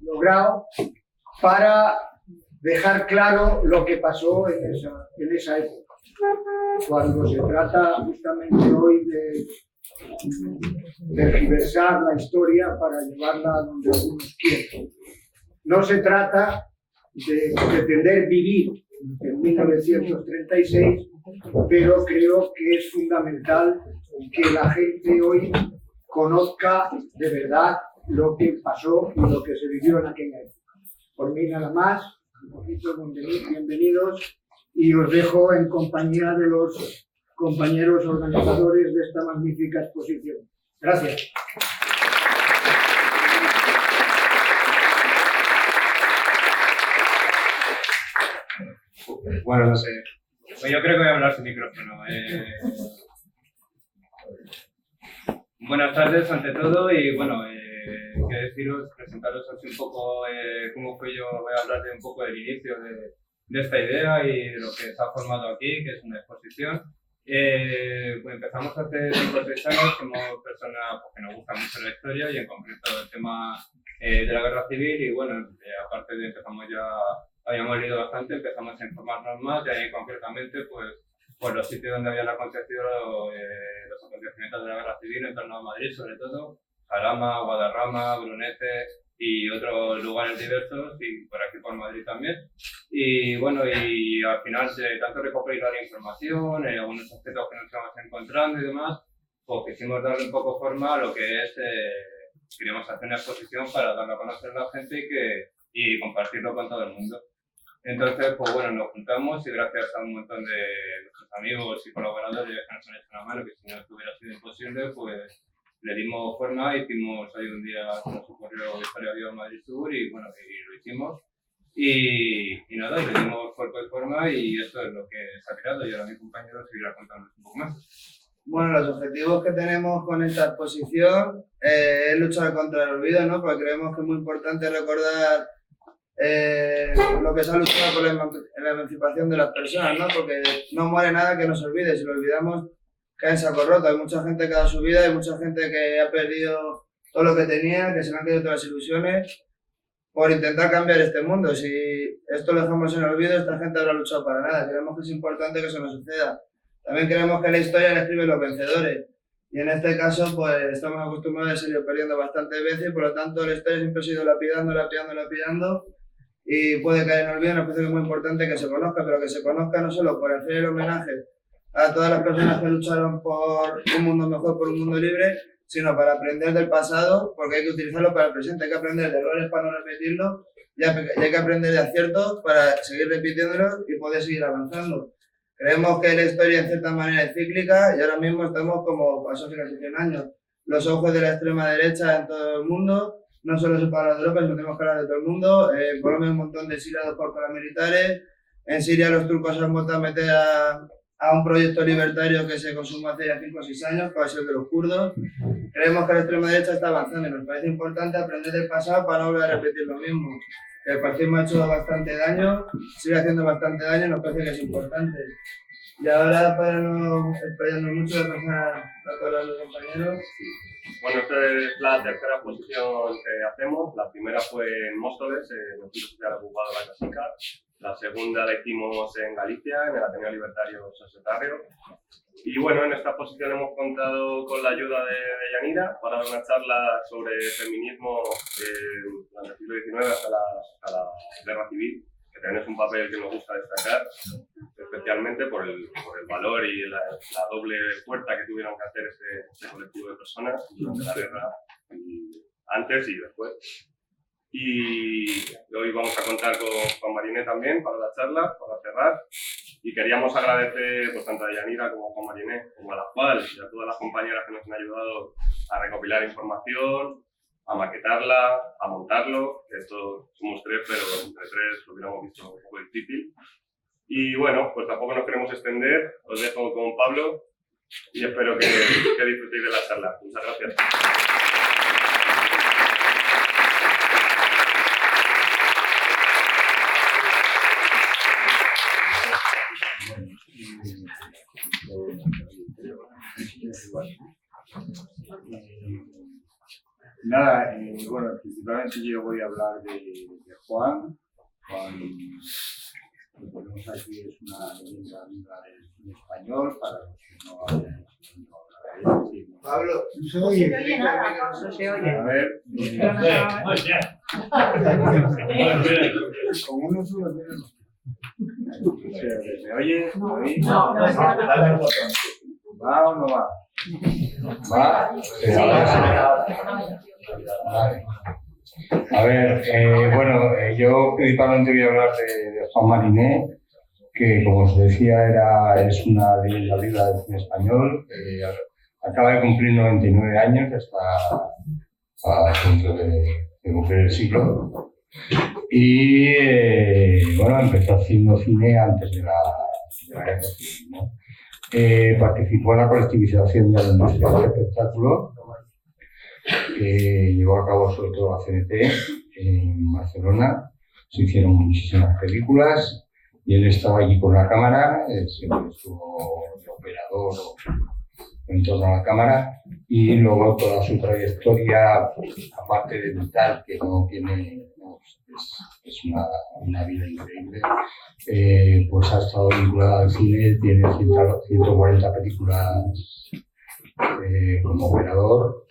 logrado para dejar claro lo que pasó en esa época, cuando se trata justamente hoy de tergiversar la historia para llevarla a donde algunos quieren. No se trata de pretender vivir en 1936, pero creo que es fundamental que la gente hoy conozca de verdad lo que pasó y lo que se vivió en aquella época. Por mí nada más, un poquito bienvenidos, y os dejo en compañía de los compañeros organizadores de esta magnífica exposición. Gracias. Bueno, no sé. Pues yo creo que voy a hablar sin micrófono. Buenas tardes ante todo y bueno, quiero deciros, presentaros así un poco cómo fue yo. Voy a hablar de un poco del inicio de esta idea y de lo que se ha formado aquí, que es una exposición. Pues empezamos hace 5 o 6 años, somos personas que nos gusta mucho la historia y en concreto el tema de la guerra civil y bueno, aparte de empezamos ya, habíamos leído bastante, empezamos a informarnos más y ahí concretamente pues los sitios donde habían acontecido los acontecimientos de la guerra civil en torno a Madrid, sobre todo, Jarama, Guadarrama, Brunete y otros lugares diversos y por aquí por Madrid también. Y bueno, y al final de tanto recopilar información, algunos aspectos que nos íbamos encontrando y demás, pues quisimos darle un poco forma a lo que es, queríamos hacer una exposición para darlo a conocer a la gente y compartirlo con todo el mundo. Entonces, pues bueno, nos juntamos y gracias a un montón de nuestros amigos y colaboradores que nos han hecho una mano, que si no hubiera sido imposible, pues le dimos forma, hicimos ahí un día, nos ocurrió Historia Viva Madrid Sur y bueno, y lo hicimos. Y nada, le dimos cuerpo y forma y esto es lo que se ha creado y ahora mi compañero seguirá contándonos un poco más. Bueno, los objetivos que tenemos con esta exposición es luchar contra el olvido, ¿no? Porque creemos que es muy importante recordar lo que se ha luchado por la emancipación de las personas, ¿no? Porque no muere nada que nos olvide, si lo olvidamos cae en saco roto. Hay mucha gente que ha dado su vida, hay mucha gente que ha perdido todo lo que tenía, que se le han caído todas las ilusiones por intentar cambiar este mundo. Si esto lo dejamos en el olvido, esta gente habrá luchado para nada. Creemos que es importante que eso no suceda. También creemos que la historia la escriben los vencedores. Y en este caso, pues estamos acostumbrados a seguir perdiendo bastantes veces y por lo tanto la historia siempre ha sido lapidando. Y puede caer en olvido, nos parece que es muy importante que se conozca, pero que se conozca no solo por hacer el homenaje a todas las personas que lucharon por un mundo mejor, por un mundo libre, sino para aprender del pasado, porque hay que utilizarlo para el presente, hay que aprender de errores para no repetirlos y hay que aprender de aciertos para seguir repitiéndolos y poder seguir avanzando. Creemos que la historia en cierta manera es cíclica y ahora mismo estamos como pasó hace casi 100 años. Los ojos de la extrema derecha en todo el mundo, no solo se para de Europa, sino tenemos que hablar de todo el mundo. En Colombia hay un montón de exiliados por paramilitares. En Siria los turcos se han vuelto a meter a un proyecto libertario que se consumó hace ya 5 o 6 años, que va a ser de los kurdos. Creemos que la extrema derecha está avanzando y nos parece importante aprender del pasado para no volver a repetir lo mismo. Que el fascismo ha hecho bastante daño, sigue haciendo bastante daño y nos parece que es importante. Y ahora, para no explayarnos mucho, voy a pasar a todos los compañeros. Bueno, esta es la tercera exposición que hacemos. La primera fue en Móstoles, en el Centro Social Ocupado de la Casica. La segunda la hicimos en Galicia, en el Ateneo Libertario Societario. Y bueno, en esta exposición hemos contado con la ayuda de Yanira para dar una charla sobre feminismo durante el siglo XIX hasta la guerra civil, que también es un papel que nos gusta destacar, especialmente por el valor y la doble fuerza que tuvieron que hacer este colectivo de personas durante la guerra, antes y después. Y hoy vamos a contar con Mariné también para la charla, para cerrar. Y queríamos agradecer pues, tanto a Yanira como a Mariné, como a la FAL y a todas las compañeras que nos han ayudado a recopilar información, a maquetarla, a montarlo. Esto somos 3, pero entre 3 lo hubiéramos visto un poco difícil. Y bueno, pues tampoco nos queremos extender. Os dejo con Pablo y espero que disfrutéis de la charla. Muchas gracias. Nada, bueno, principalmente yo voy a hablar de Juan. Juan, lo que tenemos aquí es una leyenda viva del cine español, para los que no hayan oído hablar de él. Pablo, No se oye. No se oye. A ver, Con uno solo tenemos. ¿se oye? ¿Oí? No. Dale al botón. ¿Va o no va? ¿Va? Sí, ahora sí. Vale. A ver, yo principalmente voy a hablar de Juan Mariné, que como os decía es una leyenda viva del cine español. Acaba de cumplir 99 años, está a punto de cumplir el siglo. Y empezó haciendo cine antes de la guerra civil, ¿no? Participó en la colectivización de la industria del espectáculo, que llevó a cabo sobre todo la CNT en Barcelona. Se hicieron muchísimas películas y él estaba allí con la cámara, siempre estuvo de operador en torno a la cámara, y luego toda su trayectoria, aparte de vital, que no tiene, es una vida increíble, pues ha estado vinculada al cine, tiene 140 películas como operador,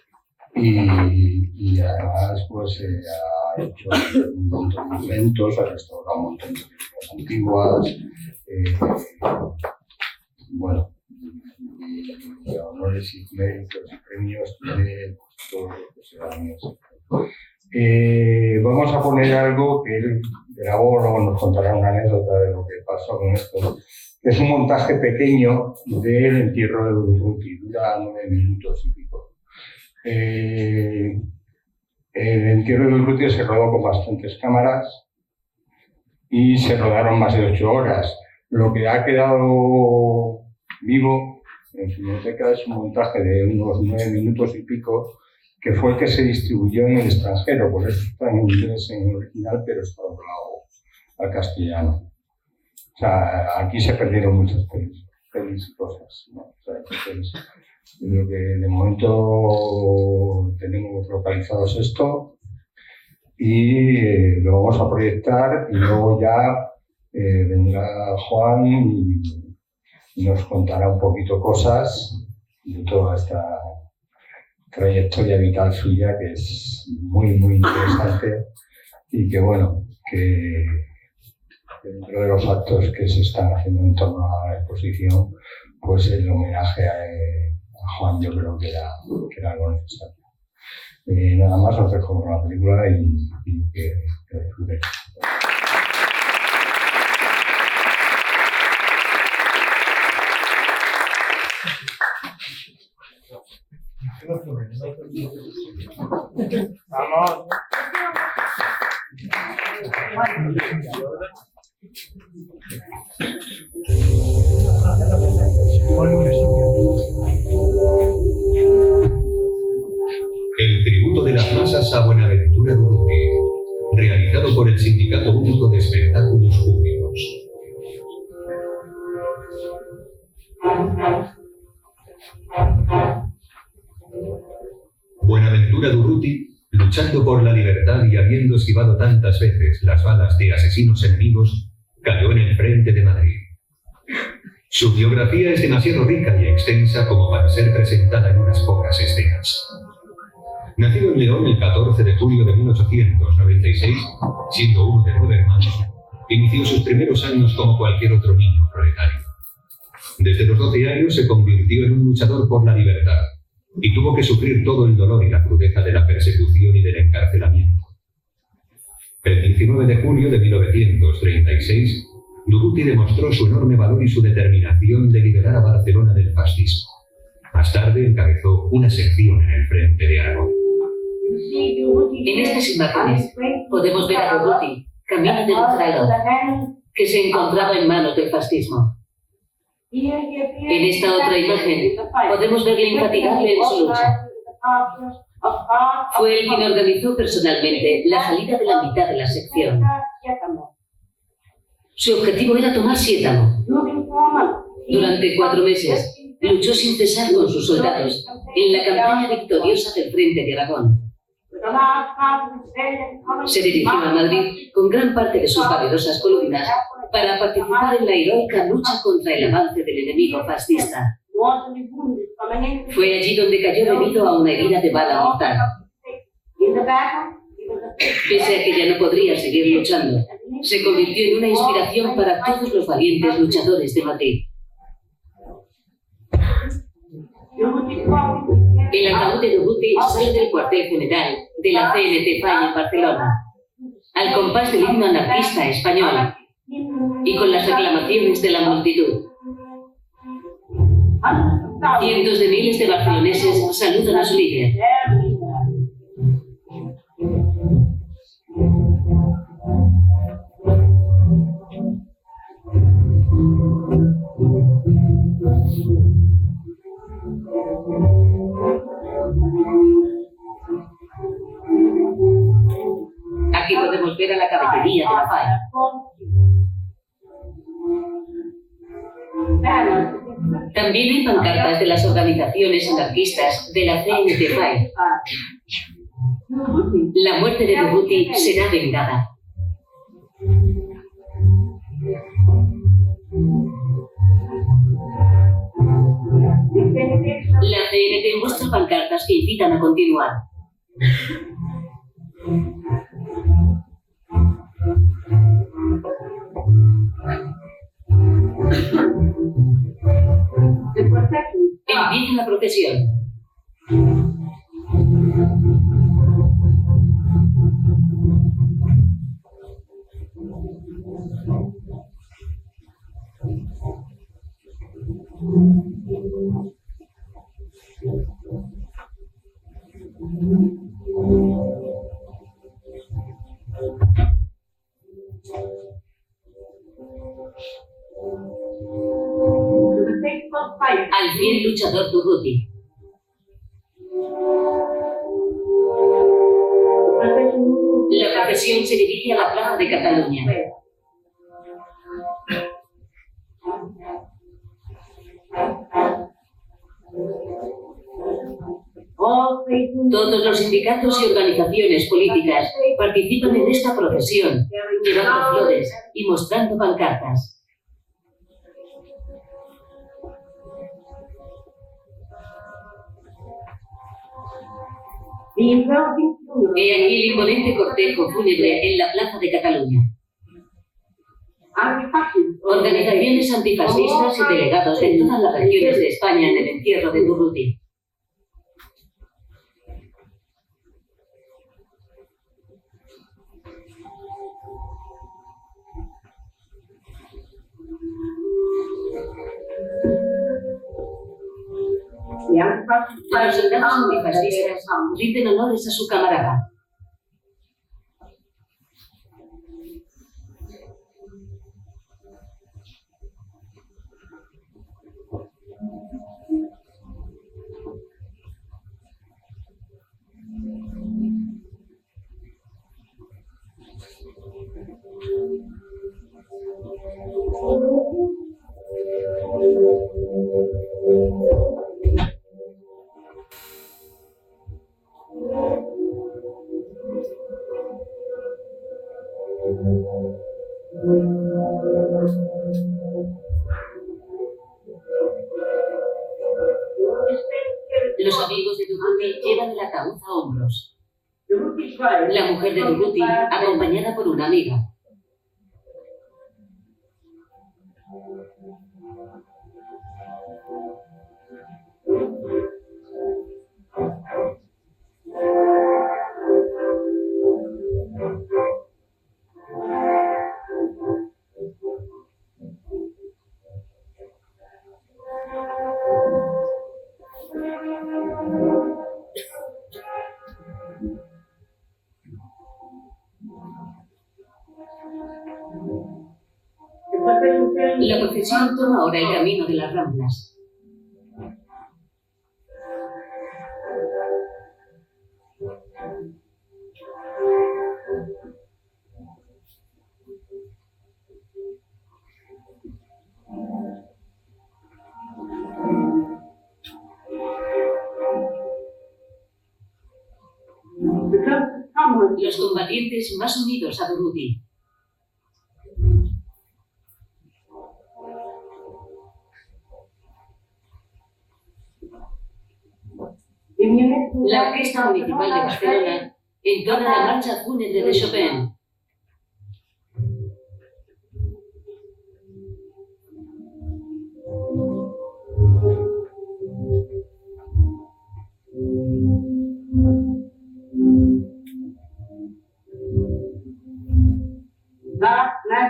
y además pues ha hecho un montón de inventos, ha restaurado un montón de películas antiguas, y honores y méritos y premios tiene todo lo que se da en eso. Vamos a poner algo que él grabó, luego nos contará una anécdota de lo que pasó con esto, que es un montaje pequeño del entierro de Durruti, dura 9 minutos y pico. El entierro de Durruti se rodó con bastantes cámaras y se rodaron más de 8 horas. Lo que ha quedado vivo en su biblioteca es un montaje de unos 9 minutos y pico, que fue el que se distribuyó en el extranjero, por eso está en inglés en el original, pero está doblado al castellano. O sea, aquí se perdieron muchas pelis y cosas, ¿no? O sea, entonces, lo que de momento tenemos localizado es esto, y lo vamos a proyectar, y luego ya vendrá Juan y nos contará un poquito cosas de toda esta trayectoria vital suya, que es muy, muy interesante, y que que dentro de los actos que se están haciendo en torno a la exposición, pues el homenaje a Juan yo creo que era algo necesario. Nada más, os dejo con la película y que disfrutéis. Vamos. El tributo de las masas a Buenaventura Durruti, realizado por el Sindicato Único de Espectáculos Públicos. Buenaventura Durruti, luchando por la libertad y habiendo esquivado tantas veces las balas de asesinos enemigos, cayó en el frente de Madrid. Su biografía es demasiado rica y extensa como para ser presentada en unas pocas escenas. Nacido en León el 14 de julio de 1896, siendo uno de 9 hermanos, inició sus primeros años como cualquier otro niño proletario. Desde los 12 años se convirtió en un luchador por la libertad y tuvo que sufrir todo el dolor y la crudeza de la persecución y del encarcelamiento. El 19 de julio de 1936, Durruti demostró su enorme valor y su determinación de liberar a Barcelona del fascismo. Más tarde encabezó una sección en el frente de Aragón. En estas imágenes podemos ver a Durruti, camino del traidor, que se encontraba en manos del fascismo. En esta otra imagen podemos verle infatigable en su lucha. Fue el quien organizó personalmente la salida de la mitad de la sección. Su objetivo era tomar Siétamo. Durante 4 meses luchó sin cesar con sus soldados en la campaña victoriosa del Frente de Aragón. Se dirigió a Madrid con gran parte de sus valerosas columnas para participar en la heroica lucha contra el avance del enemigo fascista. Fue allí donde cayó debido a una herida de bala mortal. Pese a que ya no podría seguir luchando, se convirtió en una inspiración para todos los valientes luchadores de Madrid. El ataúd de Durruti sale del cuartel general de la CNT-FAI en Barcelona, al compás del himno anarquista español y con las aclamaciones de la multitud. Cientos de miles de barceloneses saludan a su líder. Aquí podemos ver a la caballería de la FAI. También hay pancartas de las organizaciones anarquistas de la CNT-FAI. La muerte de Durruti será vengada. La CNT muestra pancartas que invitan a continuar. Empieza la procesión. Al fiel luchador Durruti. La procesión se dirige a la Plaza de Cataluña. Todos los sindicatos y organizaciones políticas participan en esta procesión, llevando flores y mostrando pancartas. He aquí el imponente cortejo fúnebre en la Plaza de Cataluña. Organizaciones antifascistas y delegados de todas las regiones de España en el entierro de Durruti. Los soldados antifascistas rinden honores a su camarada. Los amigos de Durruti llevan el ataúd a hombros. La mujer de Durruti, acompañada por una amiga. La procesión toma ahora el camino de las Ramblas. combatientes más unidos a Durruti. La Orquesta Municipal de Barcelona entona la marcha fúnebre de Chopin.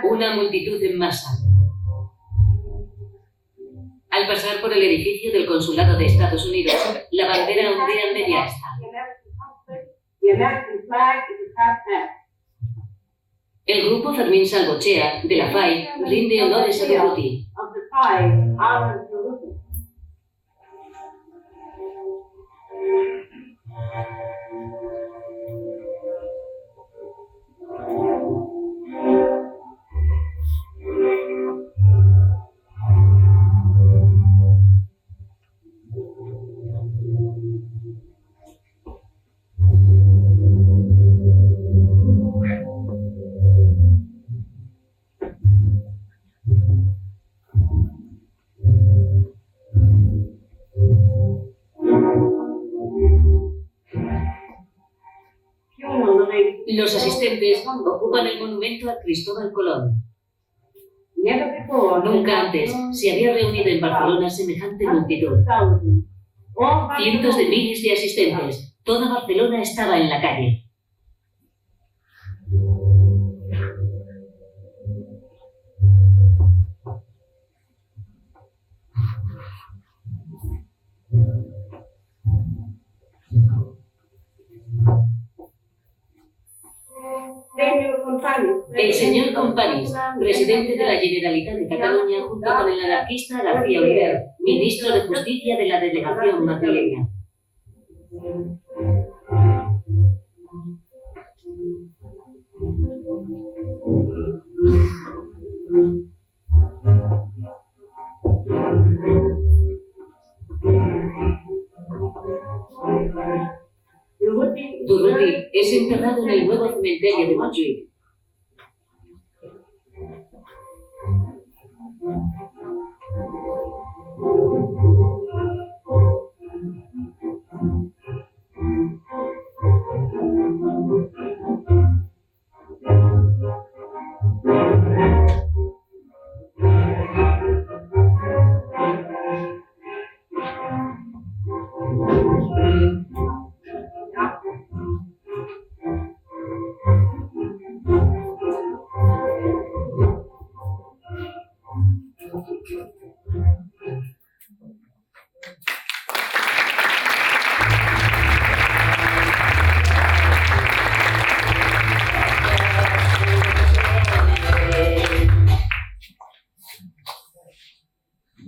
Una multitud en masa. Al pasar por el edificio del Consulado de Estados Unidos, la bandera ondea en media asta. El grupo Fermín Salvochea, de la FAI, rinde honores a Durruti. Los asistentes ocupan el monumento a Cristóbal Colón. Nunca antes se había reunido en Barcelona semejante multitud. Cientos de miles de asistentes. Toda Barcelona estaba en la calle. El señor Companys, presidente de la Generalitat de Cataluña, junto con el anarquista García Oliver, ministro de Justicia de la delegación madrileña. Durruti es enterrado en el nuevo cementerio de Montjuïc.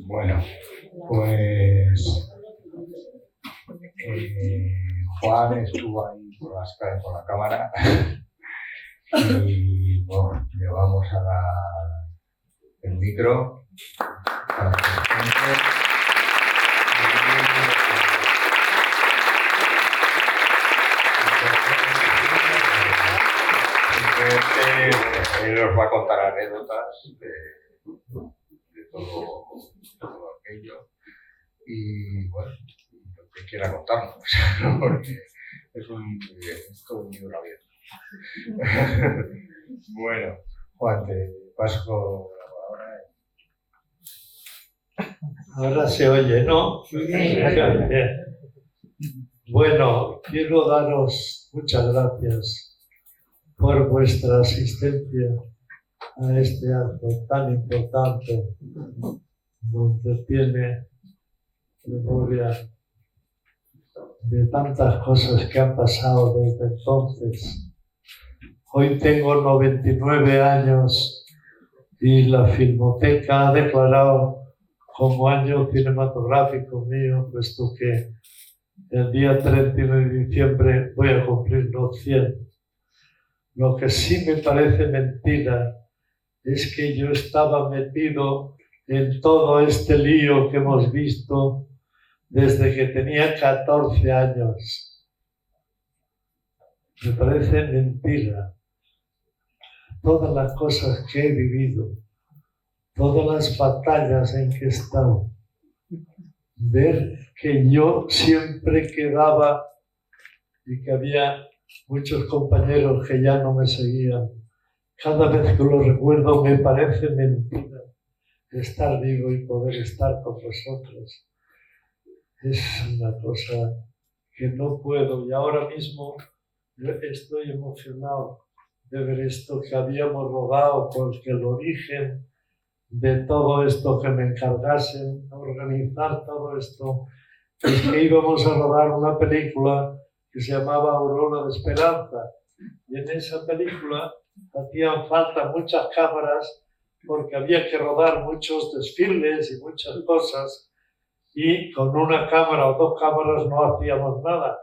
Bueno, pues Juan estuvo ahí por la cámara y bueno, le vamos a dar el micro para que él nos va a contar anécdotas de todo aquello y bueno, lo que quiera contarnos, porque es todo un libro abierto. Bueno, Juan, te paso ahora. Ahora se oye, ¿no? Bueno, quiero daros muchas gracias por vuestra asistencia a este acto tan importante, donde tiene memoria de tantas cosas que han pasado desde entonces. Hoy tengo 99 años y la Filmoteca ha declarado como año cinematográfico mío, puesto que el día 31 de diciembre voy a cumplir los 100. Lo que sí me parece mentira es que yo estaba metido en todo este lío que hemos visto desde que tenía 14 años. Me parece mentira. Todas las cosas que he vivido, todas las batallas en que he estado, ver que yo siempre quedaba y que había muchos compañeros que ya no me seguían. Cada vez que lo recuerdo me parece mentira estar vivo y poder estar con vosotros. Es una cosa que no puedo, y ahora mismo estoy emocionado de ver esto que habíamos rodado, porque el origen de todo esto que me encargasen, organizar todo esto, es que íbamos a rodar una película que se llamaba Aurora de Esperanza, y en esa película hacían falta muchas cámaras porque había que rodar muchos desfiles y muchas cosas, y con una cámara o dos cámaras no hacíamos nada.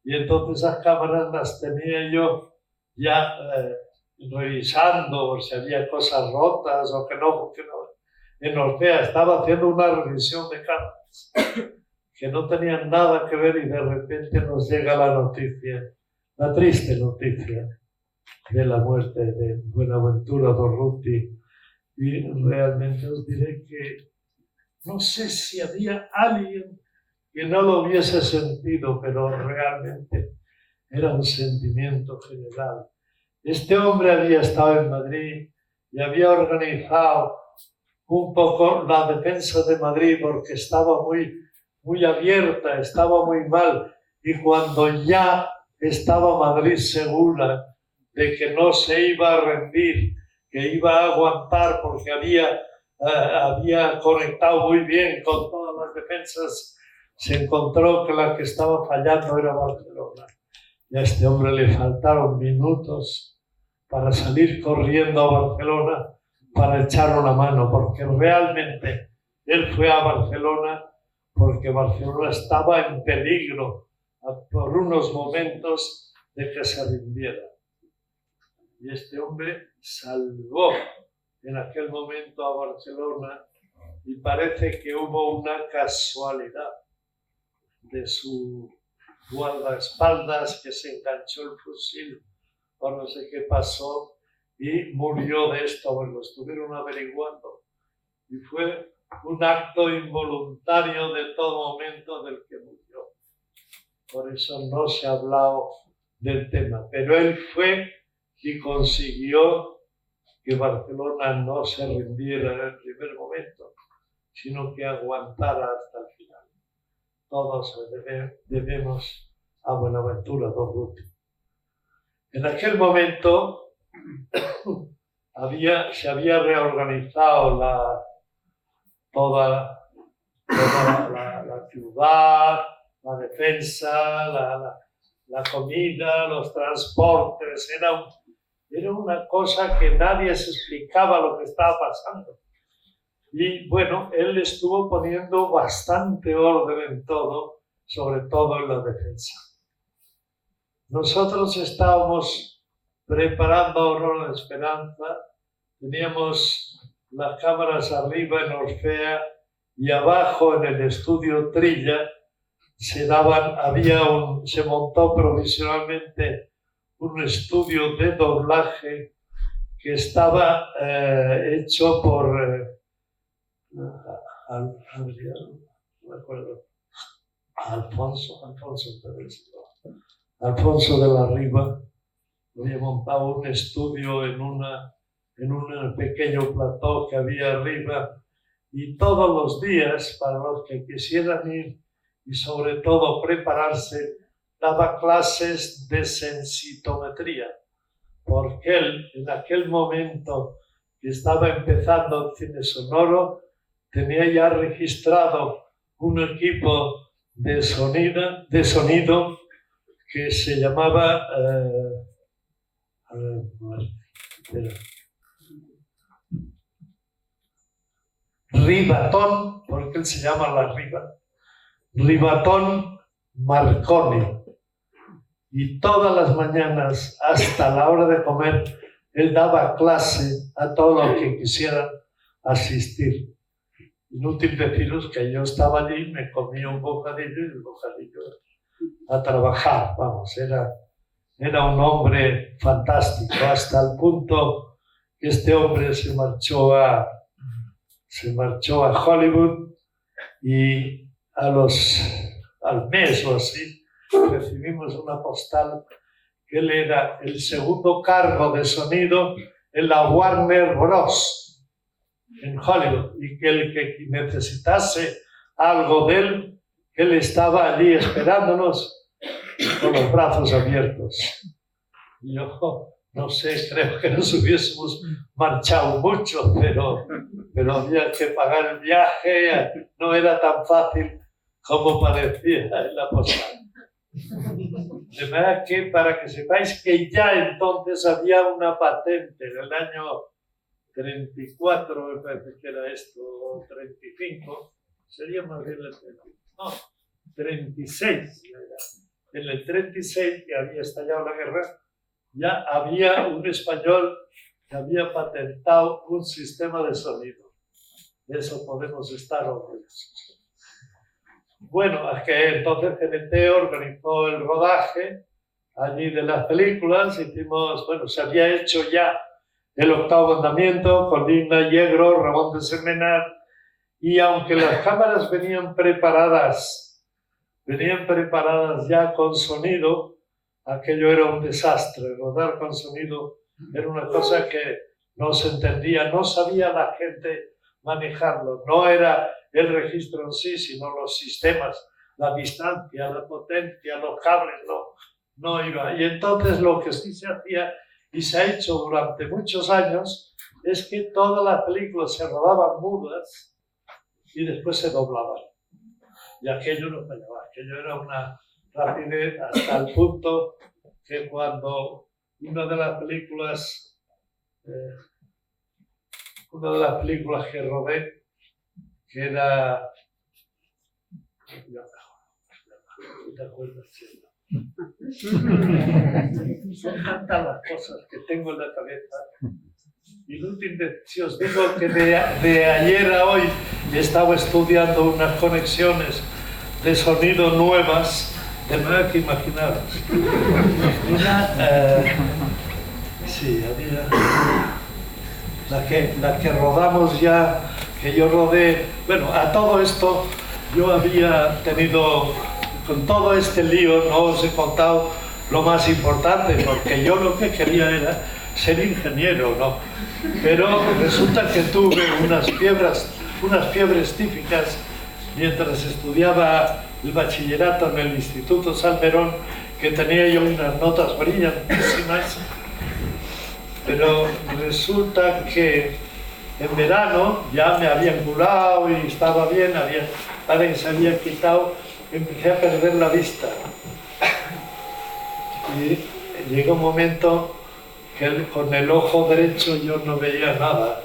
Y entonces esas cámaras las tenía yo ya revisando por si había cosas rotas o que no funcionaban. En Orfea estaba haciendo una revisión de cámaras que no tenían nada que ver, y de repente nos llega la noticia, la triste noticia de la muerte de Buenaventura Durruti. Y realmente os diré que no sé si había alguien que no lo hubiese sentido, pero realmente era un sentimiento general. Este hombre había estado en Madrid y había organizado un poco la defensa de Madrid, porque estaba muy abierta, estaba muy mal, y cuando ya estaba Madrid segura de que no se iba a rendir, que iba a aguantar porque había conectado muy bien con todas las defensas, se encontró que la que estaba fallando era Barcelona. Y a este hombre le faltaron minutos para salir corriendo a Barcelona para echar una mano, porque realmente él fue a Barcelona porque Barcelona estaba en peligro por unos momentos de que se rindiera. Y este hombre salvó en aquel momento a Barcelona, y parece que hubo una casualidad de su guardaespaldas que se enganchó el fusil o no sé qué pasó y murió de esto. Bueno, lo estuvieron averiguando y fue un acto involuntario de todo momento del que murió. Por eso no se ha hablado del tema, pero él fue y consiguió que Barcelona no se rindiera en el primer momento, sino que aguantara hasta el final. Todos debemos a Buenaventura Durruti. En aquel momento se había reorganizado toda la ciudad, la defensa, la comida, los transportes. Era una cosa que nadie se explicaba lo que estaba pasando. Y bueno, él estuvo poniendo bastante orden en todo, sobre todo en la defensa. Nosotros estábamos preparando Aurora de Esperanza, teníamos las cámaras arriba en Orfea y abajo en el estudio Trilla se montó provisionalmente un estudio de doblaje que estaba hecho por Alfonso de la Riva. Había montado un estudio en un pequeño plató que había arriba, y todos los días, para los que quisieran ir y sobre todo prepararse, daba clases de sensitometría, porque él en aquel momento que estaba empezando el cine sonoro tenía ya registrado un equipo de sonido que se llamaba Rivatón, porque él se llama La Riva, Rivatón Marconi. Y todas las mañanas, hasta la hora de comer, él daba clase a todos los que quisieran asistir. Inútil deciros que yo estaba allí, me comía un bocadillo y el bocadillo a trabajar, vamos, era era un hombre fantástico, hasta el punto que este hombre se marchó a Hollywood y al mes o así recibimos una postal que él era el segundo cargo de sonido en la Warner Bros. En Hollywood, y que el que necesitase algo de él, él estaba allí esperándonos con los brazos abiertos. Y yo no sé, creo que nos hubiésemos marchado mucho, pero había que pagar el viaje, no era tan fácil como parecía en la postal. De manera que, para que sepáis que ya entonces había una patente en el año 34, me parece que era esto, o 35, sería más bien el 36. En el 36, que había estallado la guerra, ya había un español que había patentado un sistema de sonido. De eso podemos estar orgullosos. Bueno, es que entonces GNT organizó el rodaje allí de las películas. Hicimos, bueno, se había hecho ya El octavo mandamiento con Lina Yegro, Ramón de Semenar, y aunque las cámaras venían preparadas ya con sonido, aquello era un desastre. Rodar con sonido era una cosa que no se entendía, no sabía la gente manejarlo. No era el registro en sí, sino los sistemas, la distancia, la potencia, los cables, no iba. Y entonces lo que sí se hacía, y se ha hecho durante muchos años, es que todas las películas se rodaban mudas y después se doblaban. Y aquello no fallaba, aquello era una rapidez hasta el punto que cuando una de las películas que rodé, que era... ¿Te acuerdas? Son tantas las cosas que tengo en la cabeza. Y lo último, si os digo que de ayer a hoy estaba estudiando unas conexiones de sonido nuevas, de manera que imaginaros. Sí, había la que rodamos ya, que yo rodé. Bueno, a todo esto yo había tenido, con todo este lío, no os he contado lo más importante, porque yo lo que quería era ser ingeniero, ¿no? Pero resulta que tuve unas fiebres típicas mientras estudiaba el bachillerato en el Instituto Salmerón, que tenía yo unas notas brillantísimas, pero resulta que en verano ya me habían curado y estaba bien, parece que se había quitado, empecé a perder la vista. Y llegó un momento que con el ojo derecho yo no veía nada.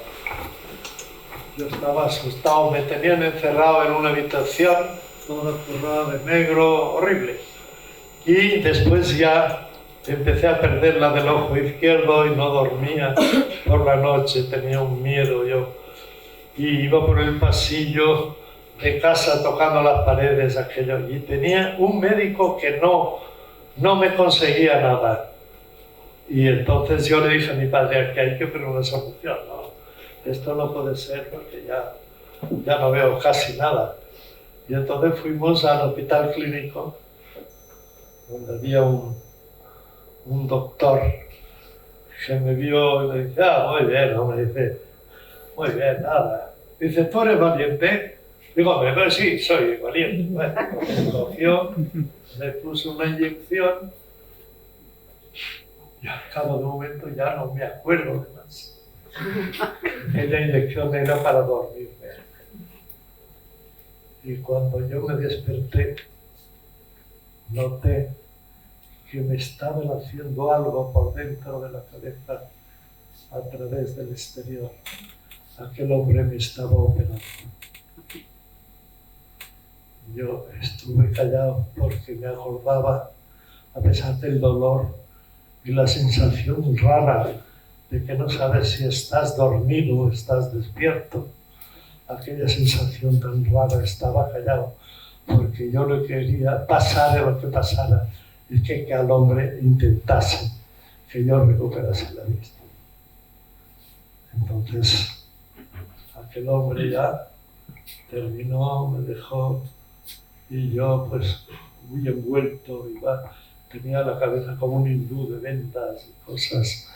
Yo estaba asustado, me tenían encerrado en una habitación, toda forrada de negro, horrible. Y después ya empecé a perder la del ojo izquierdo y no dormía por la noche, tenía un miedo yo. Y iba por el pasillo de casa tocando las paredes aquello. Y tenía un médico que no me conseguía nada. Y entonces yo le dije a mi padre que hay que poner una solución, ¿no? Esto no puede ser porque ya no veo casi nada. Y entonces fuimos al hospital clínico, donde había un doctor que me vio y me dice, muy bien, ¿no? Me dice, muy bien, nada. Dice, ¿tú eres valiente? Digo, pues sí, soy valiente. Bueno, me cogió, me puso una inyección y al cabo de un momento ya no me acuerdo de más. Aquella inyección era para dormirme. Y cuando yo me desperté, noté que me estaban haciendo algo por dentro de la cabeza a través del exterior. Aquel hombre me estaba operando. Yo estuve callado porque me acordaba, a pesar del dolor y la sensación rara de que no sabes si estás dormido o estás despierto. Aquella sensación tan rara, estaba callado porque yo no quería, pasara lo que pasara, y que al hombre intentase que yo recuperase la vista. Entonces, aquel hombre ya terminó, me dejó, y yo pues muy envuelto, tenía la cabeza como un hindú de ventas y cosas.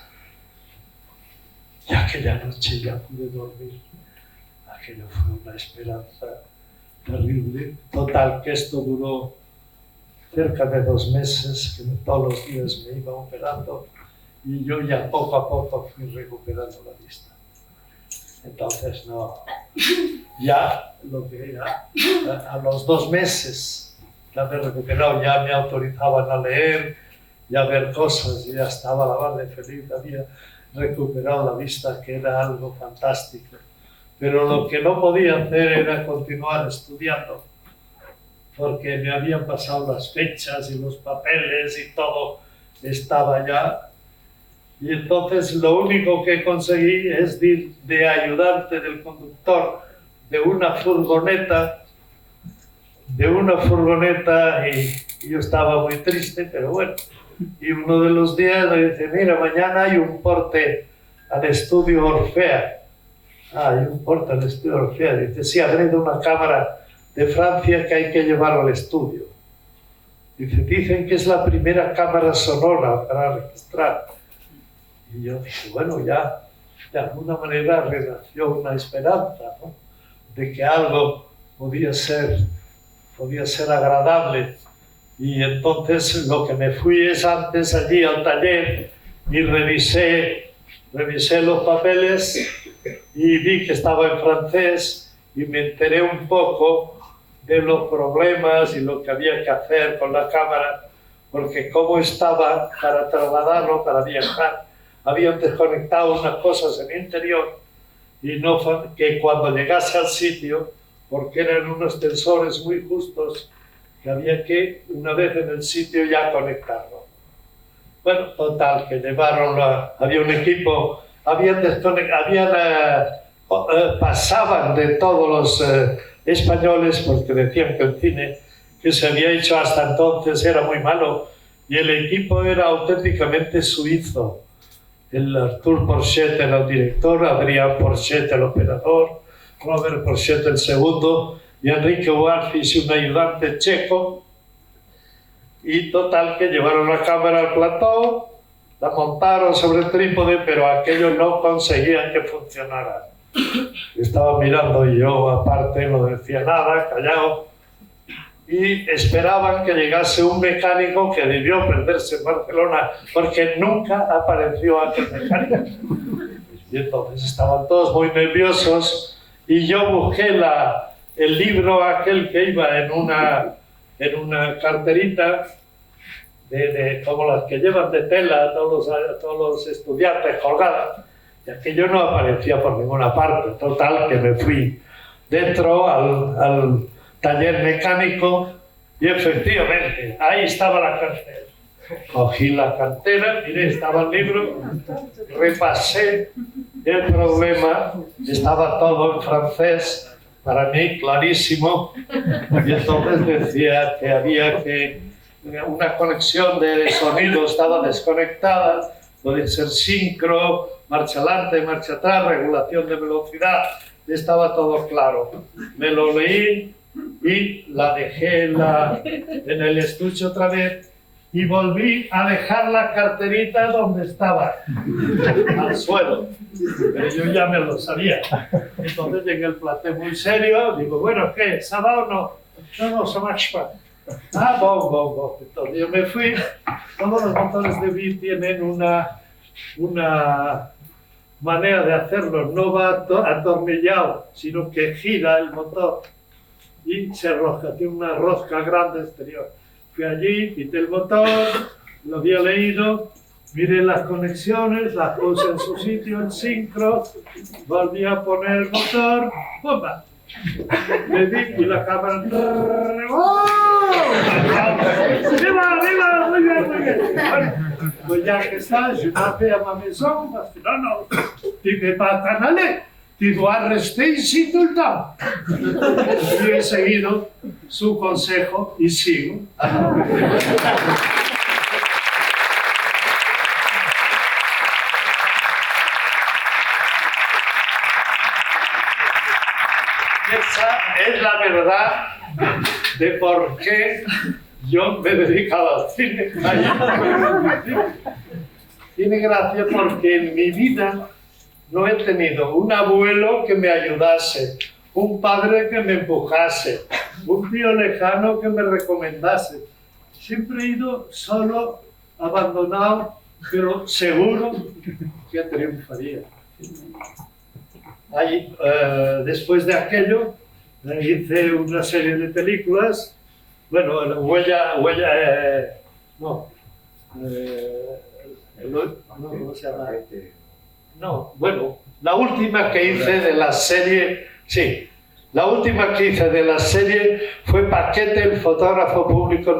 Y aquella noche ya pude dormir. Aquello fue una esperanza terrible. Total, que esto duró cerca de 2 meses, que todos los días me iba operando, y yo ya poco a poco fui recuperando la vista. Entonces, no, ya lo que era, a los 2 meses de haber recuperado, ya me autorizaban a leer y a ver cosas, y ya estaba la madre feliz, había recuperado la vista, que era algo fantástico. Pero lo que no podía hacer era continuar estudiando, porque me habían pasado las fechas y los papeles y todo estaba ya. Y entonces lo único que conseguí es de ayudante del conductor de una furgoneta, y yo estaba muy triste, pero bueno. Y uno de los días me dice, mira, mañana hay un porte al estudio Orfea. Hay un porte al estudio Orfea. Dice, sí, ha venido una cámara de Francia que hay que llevar al estudio. Dice, dicen que es la primera cámara sonora para registrar. Y yo dije, bueno, ya de alguna manera renació una esperanza, ¿no? De que algo podía ser agradable. Y entonces lo que me fui es antes allí al taller y revisé los papeles y vi que estaba en francés y me enteré un poco de los problemas y lo que había que hacer con la cámara, porque como estaba para trasladarlo, para viajar, habían desconectado unas cosas en el interior y no que cuando llegase al sitio, porque eran unos tensores muy justos, que había que, una vez en el sitio, ya conectarlo. Bueno, total, que llevaron había un equipo, pasaban de todos los españoles, porque decían que el cine que se había hecho hasta entonces era muy malo, y el equipo era auténticamente suizo. El Arthur Porchet era el director, Adrián Porchet el operador, Robert Porchet el segundo, y Enrique Warfis, un ayudante checo. Y total, que llevaron la cámara al plató, la montaron sobre el trípode, pero aquello no conseguían que funcionara. Estaba mirando y yo aparte no decía nada, callado, y esperaban que llegase un mecánico que debió perderse en Barcelona, porque nunca apareció aquel mecánico. Y entonces estaban todos muy nerviosos, y yo busqué el libro aquel que iba en una carterita, como las que llevan de tela a todos los estudiantes colgadas, y aquello no aparecía por ninguna parte. Total, que me fui dentro al taller mecánico y efectivamente, ahí estaba la cartera. Cogí la cartera, miré, estaba el libro, repasé el problema, estaba todo en francés, para mí clarísimo, y entonces decía que había una conexión de sonido estaba desconectada, podía ser sincro, marcha adelante, marcha atrás, regulación de velocidad, estaba todo claro. Me lo leí y la dejé en el estuche otra vez y volví a dejar la carterita donde estaba, al suelo. Pero yo ya me lo sabía. Entonces llegué al platé muy serio, digo, bueno, ¿qué? ¿Ça va o no? No, ça marche pas. Ah, bon. Entonces yo me fui. Todos los motores de Wii tienen una manera de hacerlo, no va atornillado, sino que gira el motor y se rosca, tiene una rosca grande exterior. Fui allí, quité el motor, lo había leído, miré las conexiones, las puse en su sitio, en sincro, volví a poner el motor, ¡pumba! Le di y la cámara... ¡Oh! ¡Viva! Muy bien. Bueno, pues ya que está, je m'appelle à ma maison, parce que non, tu ne peux pas t'en aller. Tu dois rester ici tout le temps. Y he seguido su consejo y sigo. esa es la verdad de por qué yo me dedicaba al cine. Tiene gracia porque en mi vida no he tenido un abuelo que me ayudase, un padre que me empujase, un tío lejano que me recomendase. Siempre he ido solo, abandonado, pero seguro que triunfaría. Ahí, después de aquello, hice una serie de películas. Bueno, ¿cómo se llama? No, bueno, la última que hice de la serie, sí, la última que hice de la serie fue Paquete, el fotógrafo público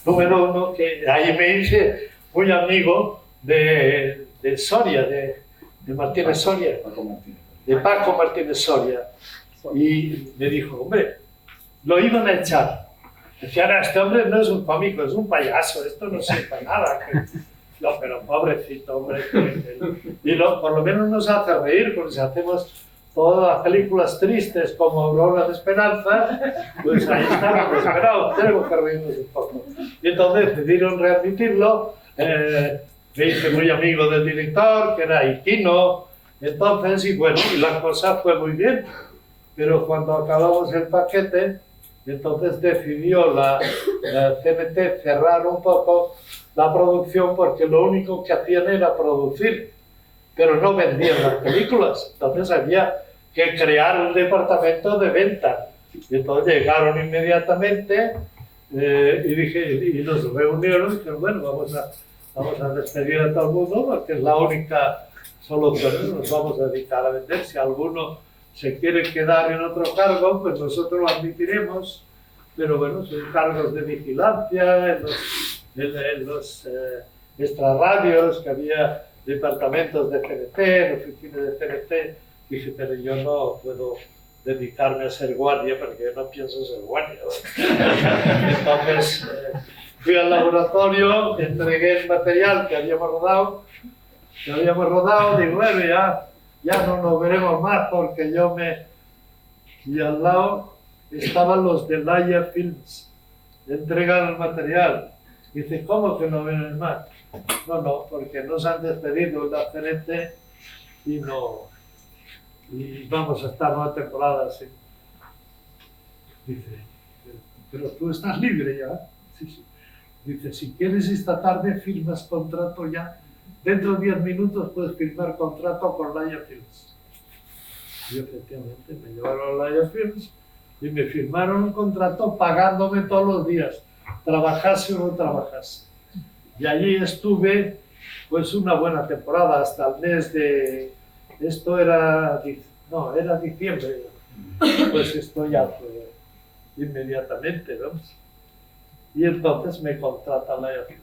número uno, que ahí me hice muy amigo de Soria, de Martínez Soria, de Paco Martínez Soria, y me dijo, hombre, lo iban a echar. Decían, este hombre no es un cómico, es un payaso, esto no sirve para nada. No, pero pobrecito, hombre. Y por lo menos nos hace reír, porque si hacemos todas las películas tristes como Aurora de Esperanza, pues ahí estamos desesperados, tenemos que reírnos un poco. Y entonces decidieron readmitirlo, me hice muy amigo del director, que era Iquino, entonces, y bueno, y la cosa fue muy bien. Pero cuando acabamos el paquete, entonces decidió la CNT cerrar un poco la producción porque lo único que hacían era producir, pero no vendían las películas. Entonces había que crear un departamento de venta. Y entonces llegaron inmediatamente y nos reunieron y dijeron, bueno, vamos a despedir a todo el mundo porque es la única solución. Nos vamos a dedicar a vender. Si alguno se quiere quedar en otro cargo, pues nosotros lo admitiremos, pero bueno, son cargos de vigilancia, en los extrarradios, que había departamentos de CNT, oficinas de CNT. Dije, pero yo no puedo dedicarme a ser guardia porque yo no pienso ser guardia. Entonces fui al laboratorio, entregué el material que habíamos rodado, digo, bueno, ya no nos veremos más porque y al lado estaban los de Laia Films, entregan el material. Dice, ¿cómo que no vienen más? No, porque nos han despedido la gerente y vamos a estar una temporada así. Dice, pero tú estás libre ya. Sí. Dice, si quieres esta tarde firmas contrato ya. Dentro de 10 minutos puedes firmar contrato con Laia Films. Y efectivamente me llevaron a Laia Films y me firmaron un contrato pagándome todos los días, trabajase o no trabajase. Y allí estuve pues una buena temporada hasta el mes de... Esto era diciembre. Pues esto ya fue inmediatamente, ¿vamos? Y entonces me contrata Laia Films.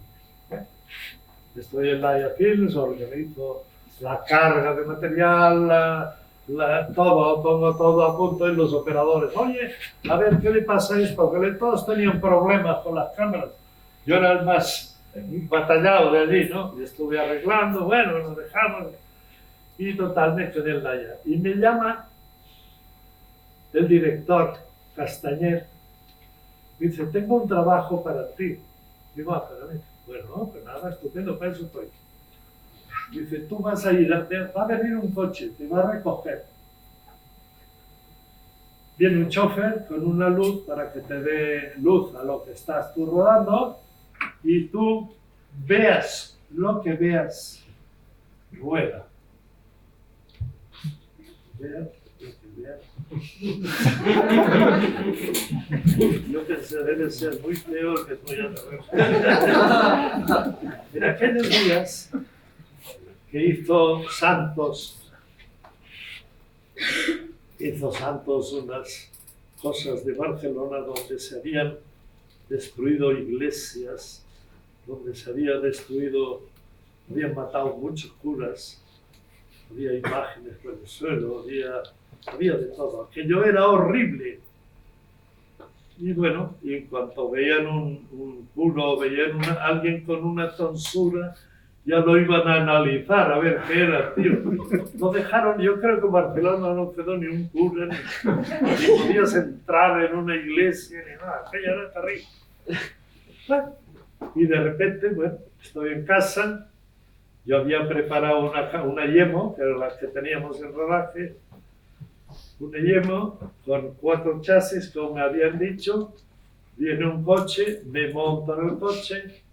Estoy en Laia Films, organizo la carga de material, pongo todo a punto y los operadores, oye, a ver, ¿qué le pasa a esto? Que todos tenían problemas con las cámaras. Yo era el más batallado de allí, ¿no? Y estuve arreglando, bueno, nos dejamos. Y totalmente en Laia. Y me llama el director Castañer. Dice, tengo un trabajo para ti. Digo, pero bueno, pues nada, estupendo, para eso estoy. Dice, tú vas a ir, va a venir un coche, te va a recoger. Viene un chofer con una luz para que te dé luz a lo que estás tú rodando y tú veas lo que veas, rueda. Veas lo que veas. Yo pensé, debe ser muy peor que estoy a través. En aquellos días que hizo Santos unas cosas de Barcelona donde se habían destruido iglesias, donde se habían matado muchos curas, había imágenes por el suelo, había de todo. Aquello era horrible. Y bueno, y en cuanto veían un curo, veían alguien con una tonsura, ya lo iban a analizar, a ver qué era, tío. No dejaron, yo creo que Barcelona no quedó ni un cura, ni podías entrar en una iglesia, ni nada, aquello era terrible. Bueno, y de repente, bueno, estoy en casa, yo había preparado una Yemo, que era la que teníamos en rodaje, una Yemo con 4 chasis, como me habían dicho, viene un coche, me monto en el coche,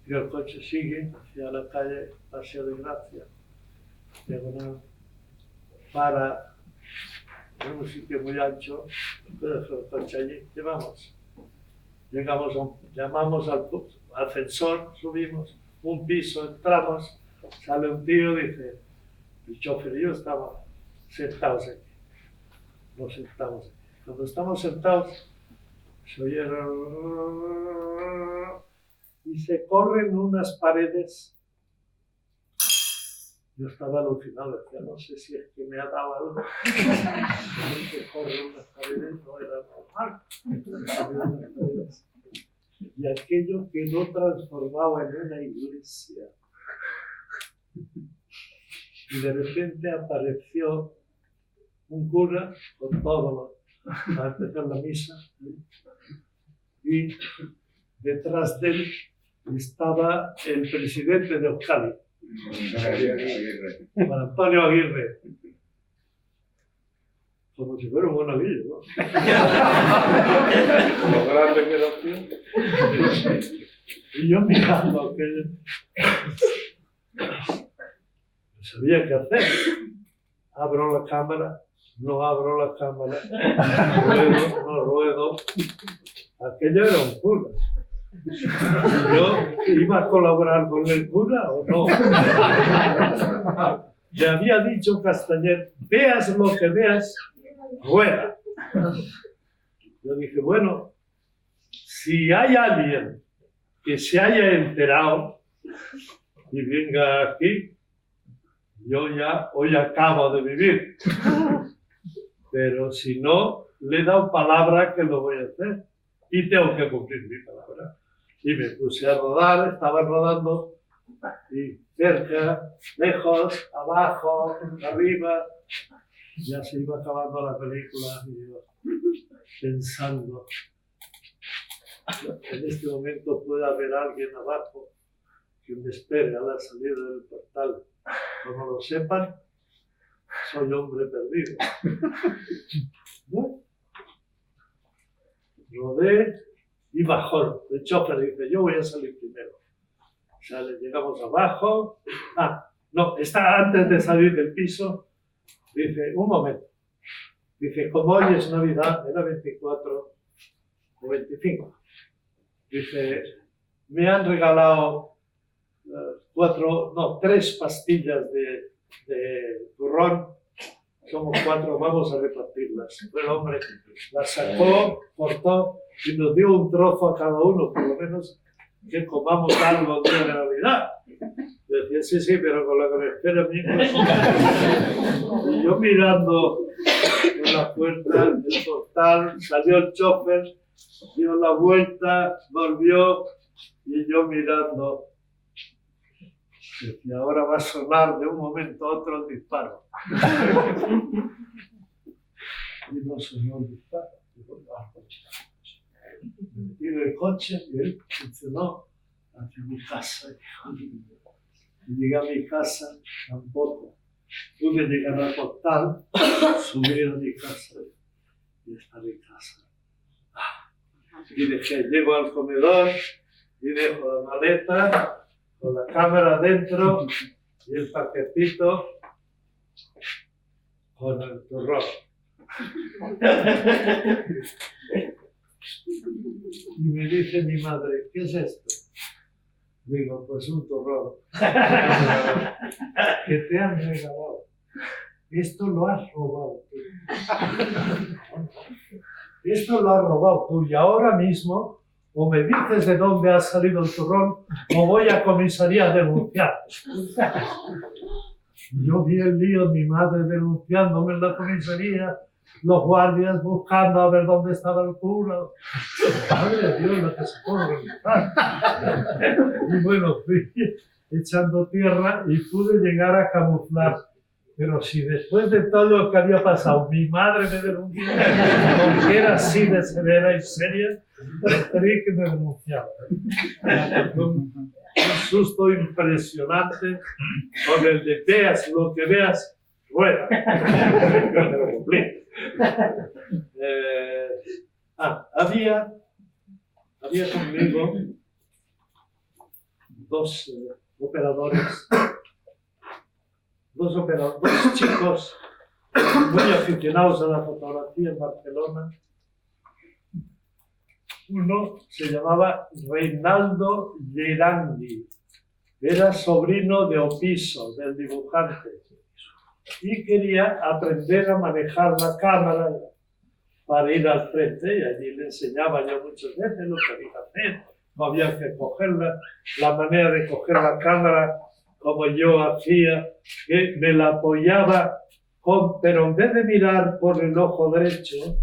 y el coche sigue hacia la calle Paseo de Gracia, diagonal, para en un sitio muy ancho, dejo el coche allí, llevamos. Llamamos al ascensor, subimos, un piso, entramos, sale un tío, dice, el chofer y yo estamos sentados aquí, nos sentamos aquí. Cuando estamos sentados, se oyeron y se corren unas paredes. Yo estaba alucinado, decía, no sé si es que me ha dado algo. Se corren unas paredes, no era normal. Y aquello quedó transformado en una iglesia. Y de repente apareció un cura con todo para empezar la misa. Y detrás de él estaba el presidente de Euskadi, Juan Antonio Aguirre. Como si fuera un monaguillo, ¿no? Lo grande que era, tío. Y yo mirando aquello, no sabía qué hacer. Abro la cámara, no abro la cámara, no ruedo. Aquello era un cura. ¿Yo iba a colaborar con el cura o no? Le había dicho Castañer, veas lo que veas, rueda. Yo dije, bueno, si hay alguien que se haya enterado y venga aquí, yo ya hoy acabo de vivir. Pero si no, le he dado palabra que lo voy a hacer y tengo que cumplir mi palabra. Y me puse a rodar, estaba rodando y cerca, lejos, abajo, arriba, ya se iba acabando la película y yo pensando, en este momento puede haber alguien abajo que me espere a la salida del portal. Como lo sepan, soy hombre perdido. ¿No? Rodé y bajó. El chofer dice, yo voy a salir primero. Llegamos abajo. No, está antes de salir del piso. Dice, un momento. Dice, como hoy es Navidad, era 24 o 25. Dice, me han regalado 3 pastillas de turrón. Somos 4, vamos a repartirlas. El hombre las sacó, cortó y nos dio un trozo a cada uno, por lo menos que comamos algo el día de Navidad. Yo decía, sí, pero con la que me espera a mí. Y yo mirando por la puerta del portal, salió el chofer, dio la vuelta, volvió y yo mirando. Y ahora va a sonar de un momento a otro el disparo. Y no sonó el disparo. Me metí en el coche y él funcionó hacia mi casa. Y llegué a mi casa tampoco. Pude llegar al portal, subir a mi casa y estar en casa. Y llego al comedor y dejo la maleta con la cámara dentro y el paquetito con el turrón. Y me dice mi madre, ¿qué es esto? Digo, pues un turrón. Que te han regalado. Esto lo has robado tú. Esto lo has robado tú y ahora mismo o me dices de dónde ha salido el turrón o voy a comisaría a denunciar. Yo vi el lío, mi madre denunciándome en la comisaría los guardias buscando a ver dónde estaba el cura. Madre Dios, lo que se puede organizar. Y bueno, fui echando tierra y pude llegar a camuflar. Pero si después de todo lo que había pasado, mi madre me denunció, porque era así de severa y seria, creí que me denunciaba. Un susto impresionante con el de veas lo que veas, rueda. Yo me lo cumplí. Había conmigo dos operadores, dos chicos muy aficionados a la fotografía en Barcelona. Uno se llamaba Reinaldo Gerandi, era sobrino de Opiso, del dibujante, y quería aprender a manejar la cámara para ir al frente, y allí le enseñaba yo muchas veces lo que había que hacer, no había que cogerla, la manera de coger la cámara como yo hacía, que me la apoyaba, pero en vez de mirar por el ojo derecho,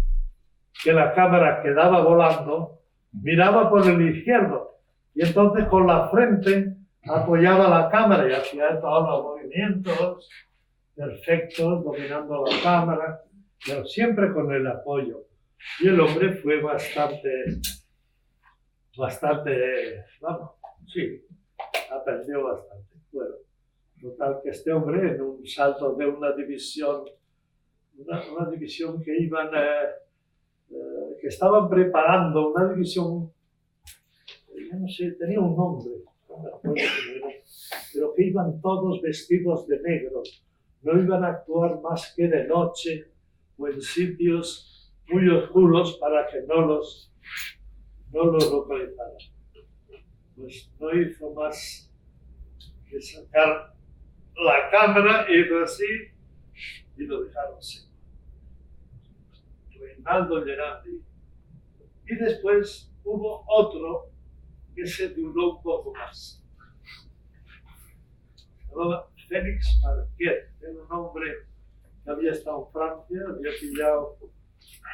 que la cámara quedaba volando, miraba por el izquierdo, y entonces con la frente apoyaba la cámara y hacía todos los movimientos perfectos, dominando la cámara, pero siempre con el apoyo. Y el hombre fue bastante, aprendió bastante. Bueno, total que este hombre en un salto de una división que iban, que estaban preparando, una división, yo no sé, tenía un nombre, no me acuerdo cómo era, pero que iban todos vestidos de negro, no iban a actuar más que de noche o en sitios muy oscuros para que no los localizaran. Pues no hizo más que sacar la cámara, hizo así y lo dejaron seco. Reinaldo Gerandi. Y después hubo otro que se duró un poco más. Se llamaba Félix Marquet, era un hombre que había estado en Francia, había pillado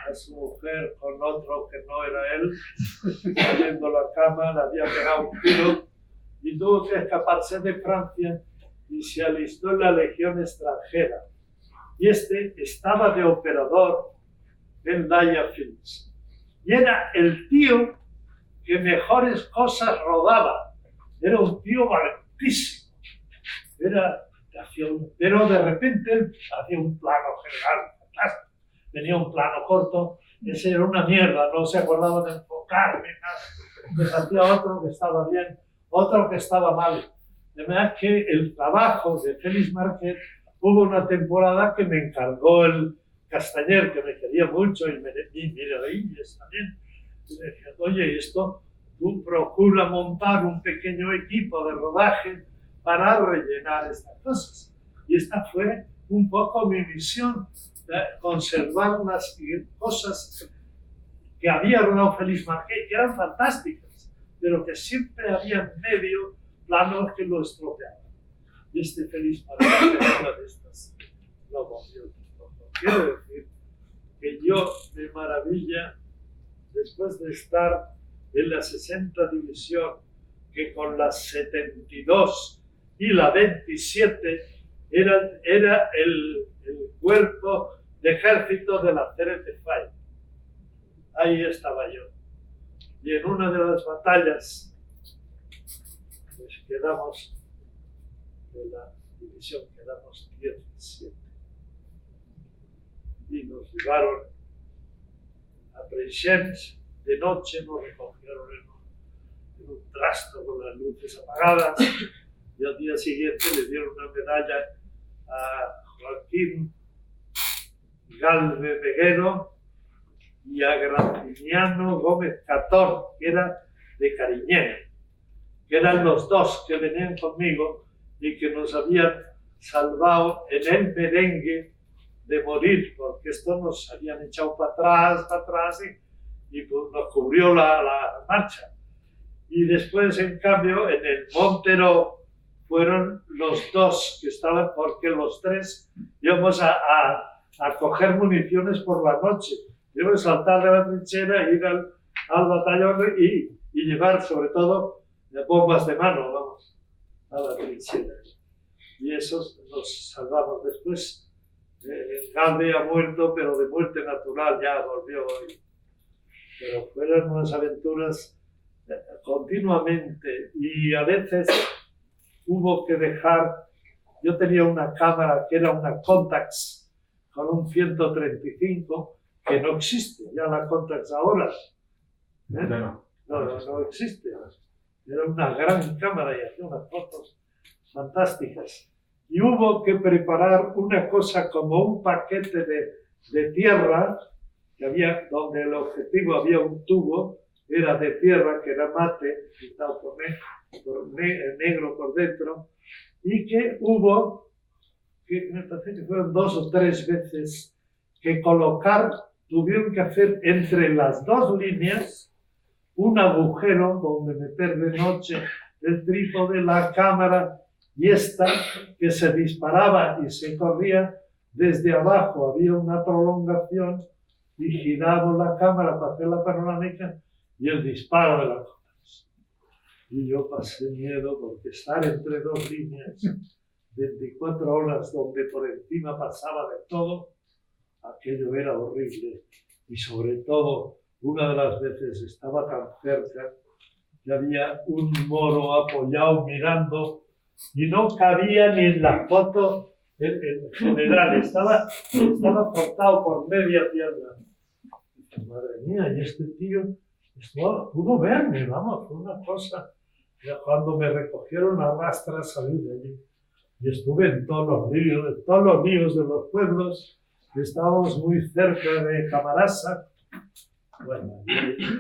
a su mujer con otro que no era él, saliendo la cama, le había pegado un tiro y tuvo que escaparse de Francia y se alistó en la Legión extranjera. Y este estaba de operador en Laia Films. Y era el tío que mejores cosas rodaba. Era un tío valentísimo. Pero de repente él hacía un plano general fantástico. Tenía un plano corto, ese era una mierda, no se acordaba de enfocar ni nada. Entonces hacía otro que estaba bien, otro que estaba mal. De manera que el trabajo de Félix Marquet, hubo una temporada que me encargó el Castañer, que me quería mucho, y mira ahí, está bien. Y me decía, oye, esto, tú procura montar un pequeño equipo de rodaje para rellenar estas cosas. Y esta fue un poco mi misión, conservar unas cosas que había rodado Félix Marquet, que eran fantásticas, pero que siempre había en medio planos que lo estropeaban. Y este Félix Marquet era una de estas promociones. Quiero decir que yo, de maravilla, después de estar en la 60 División, que con las 72 y la 27 era el cuerpo de ejército de la CRT-FAI. Ahí estaba yo. Y en una de las batallas, pues quedamos, de la división quedamos 17. Y nos llevaron a Preixens, de noche nos recogieron en un trasto con las luces apagadas, y al día siguiente le dieron una medalla a Joaquín Galvez Veguero y a Graciniano Gómez Catón, que era de Cariñena, que eran los dos que venían conmigo y que nos habían salvado en el merengue de morir, porque esto nos habían echado para atrás y pues nos cubrió la marcha. Y después, en cambio, en el Montero fueron los dos que estaban, porque los tres íbamos a a coger municiones por la noche. Debo saltar de la trinchera, ir al batallón y llevar sobre todo bombas de mano, vamos, a la trinchera. Y esos nos salvamos después. Galde ha muerto, pero de muerte natural, ya volvió hoy. Pero fueron unas aventuras continuamente y a veces hubo que dejar. Yo tenía una cámara que era una Contax con un 135 que no existe, ya la Contax ahora. No existe. Era una gran cámara y hacía unas fotos fantásticas. Y hubo que preparar una cosa como un paquete de tierra, que había, donde el objetivo había un tubo, era de tierra, que era mate, pintado por negro por dentro, y que hubo, que me parece que fueron 2 o 3 veces, que tuvieron que hacer entre las 2 líneas un agujero donde meter de noche el trípode, la cámara, y esta que se disparaba y se corría desde abajo. Había una prolongación y giraba la cámara para hacer la panorámica y el disparo de la Contax. Y yo pasé miedo porque estar entre 2 líneas, 24 horas donde por encima pasaba de todo, aquello era horrible. Y sobre todo, una de las veces estaba tan cerca que había un moro apoyado mirando y no cabía ni en la foto en general, estaba cortado por media pierna. Madre mía, y este tío pudo verme, vamos, fue una cosa. Ya cuando me recogieron a rastras salí de allí y estuve en todos los ríos de los pueblos. Estábamos muy cerca de Camarasa. Bueno,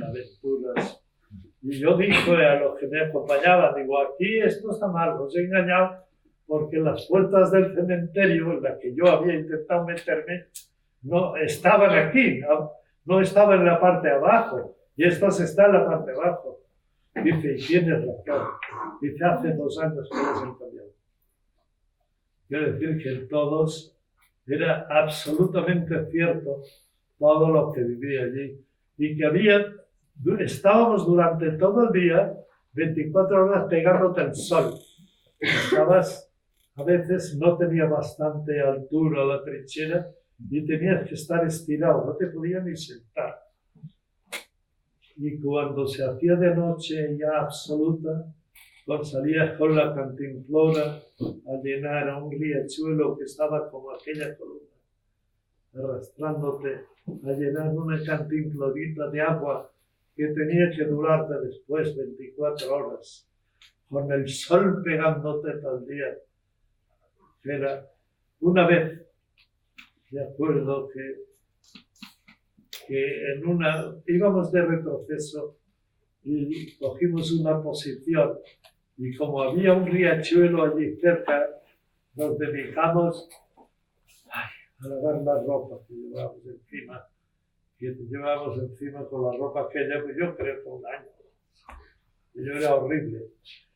aventuras. Y yo dije a los que me acompañaban, digo, aquí esto está mal, os he engañado, porque las puertas del cementerio en las que yo había intentado meterme no estaban aquí, no estaban en la parte de abajo, y estas están en la parte de abajo. Dice, y tienes razón. Dice, hace 2 años que les han cambiado. Quiero decir que en todos era absolutamente cierto todo lo que vivía allí, y que estábamos durante todo el día, 24 horas pegándote el sol. A veces no tenía bastante altura la trinchera y tenías que estar estirado, no te podías ni sentar. Y cuando se hacía de noche ya absoluta, salías con la cantinflora a llenar a un riachuelo que estaba como aquella columna, arrastrándote a llenar una cantinflorita de agua que tenía que durarte después 24 horas, con el sol pegándote todo el día. Era una vez, me acuerdo que íbamos de retroceso y cogimos una posición, y como había un riachuelo allí cerca, nos dedicamos a lavar la ropa que llevábamos encima con la ropa aquella, pues yo creo que 1 año. Y yo era horrible.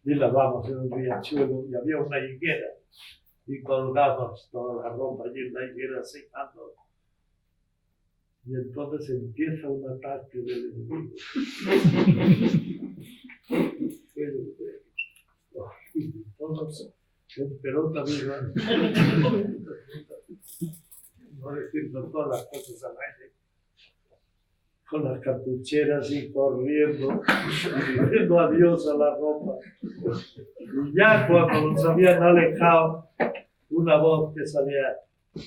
Y lavamos en un riachuelo y había una higuera y colgamos toda la ropa allí en la higuera secando. Y entonces empieza un ataque del enemigo. Todos en pelota viva. No decir con todas las cosas al aire, con las cartucheras y corriendo, y diciendo adiós a la ropa. Y ya cuando nos habían alejado, una voz que salía,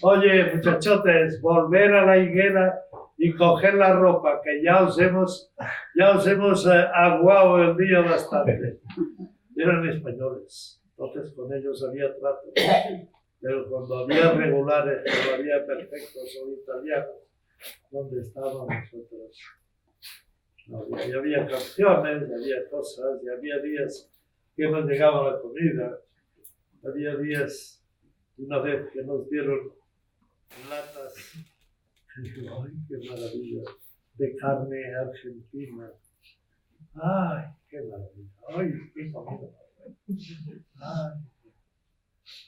oye muchachotes, volver a la higuera y coger la ropa, que ya os hemos aguado el día bastante. Eran españoles, entonces con ellos había trato. Pero cuando había regulares, cuando había perfectos o italianos, ¿dónde estábamos nosotros? No, y había canciones, y había cosas, y había días que nos llegaba la comida. Había días, una vez que nos dieron latas, y digo, ¡ay, qué maravilla! De carne argentina. ¡Ay, qué maravilla! ¡Ay, qué comida! ¡Ay!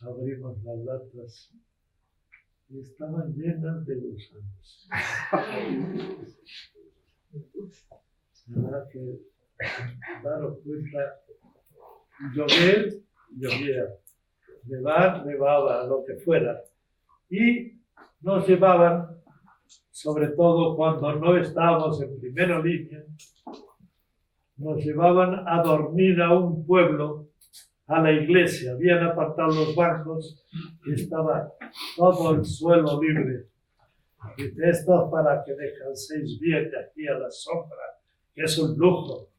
Abrimos las latas y estaban llenas de gusanos. Nada que daros cuenta, llovía, nevaba, lo que fuera. Y nos llevaban, sobre todo cuando no estábamos en primera línea, nos llevaban a dormir a un pueblo, a la iglesia. Habían apartado los bancos y estaba todo el suelo libre. Y esto es para que descanséis bien de aquí a la sombra, que es un lujo.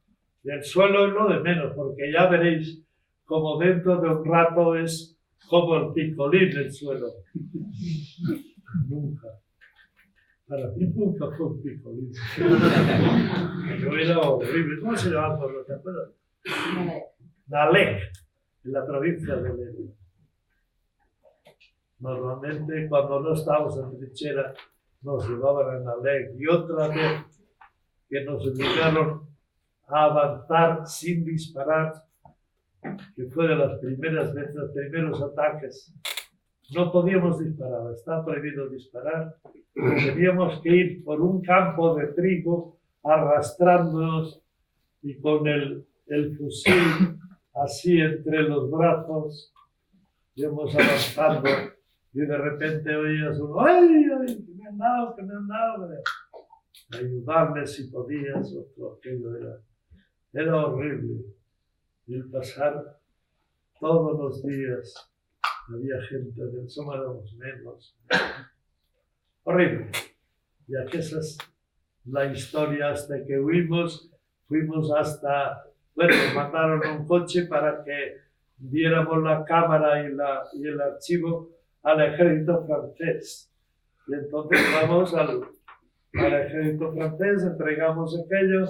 Y el suelo es lo de menos, porque ya veréis como dentro de un rato es como el picolín el suelo. Nunca. Para mí nunca fue un picolín. Yo era horrible. ¿Cómo se llamaba por los acuerdos? Nalec, en la provincia de León. Normalmente cuando no estábamos en trinchera nos llevaban a Nalec. Y otra vez que nos obligaron a avanzar sin disparar, que fue de las primeras veces, los primeros ataques. No podíamos disparar, está prohibido disparar. Teníamos que ir por un campo de trigo arrastrándonos y con el fusil así entre los brazos, íbamos avanzando y de repente oías uno, ¡ay, ay, que me han dado, que me han dado! Ayudarme si podías, otro, aquello era horrible. Y el pasar todos los días, había gente, somos menos. Horrible. Y aquí esa es la historia hasta que fuimos hasta, bueno, nos mandaron un coche para que diéramos la cámara y el archivo al ejército francés. Y entonces vamos al ejército francés, entregamos aquello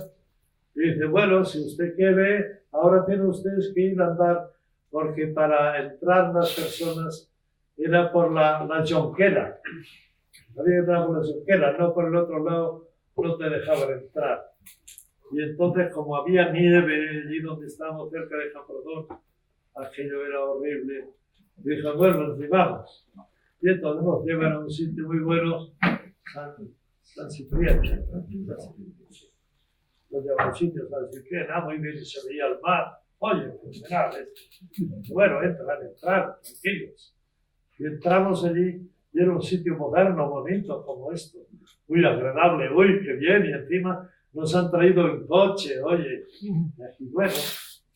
y dice, bueno, si usted quiere, ahora tienen ustedes que ir a andar, porque para entrar las personas era por la Jonquera. Había que entrar por la Jonquera, no por el otro lado, no te dejaban entrar. Y entonces, como había nieve allí donde estábamos cerca de Camprodón, aquello era horrible. Dijo, bueno, nos llevamos. Y entonces nos llevan a un sitio muy bueno, San Cipriano. Nos llevan a un sitio, San Cipriano, muy bien, y se veía el mar. Oye, fenomenal. Bueno, entrar, tranquilos. Y entramos allí, y era un sitio moderno, bonito, como esto. Muy agradable, uy, qué bien, y encima nos han traído en coche, oye. Y bueno,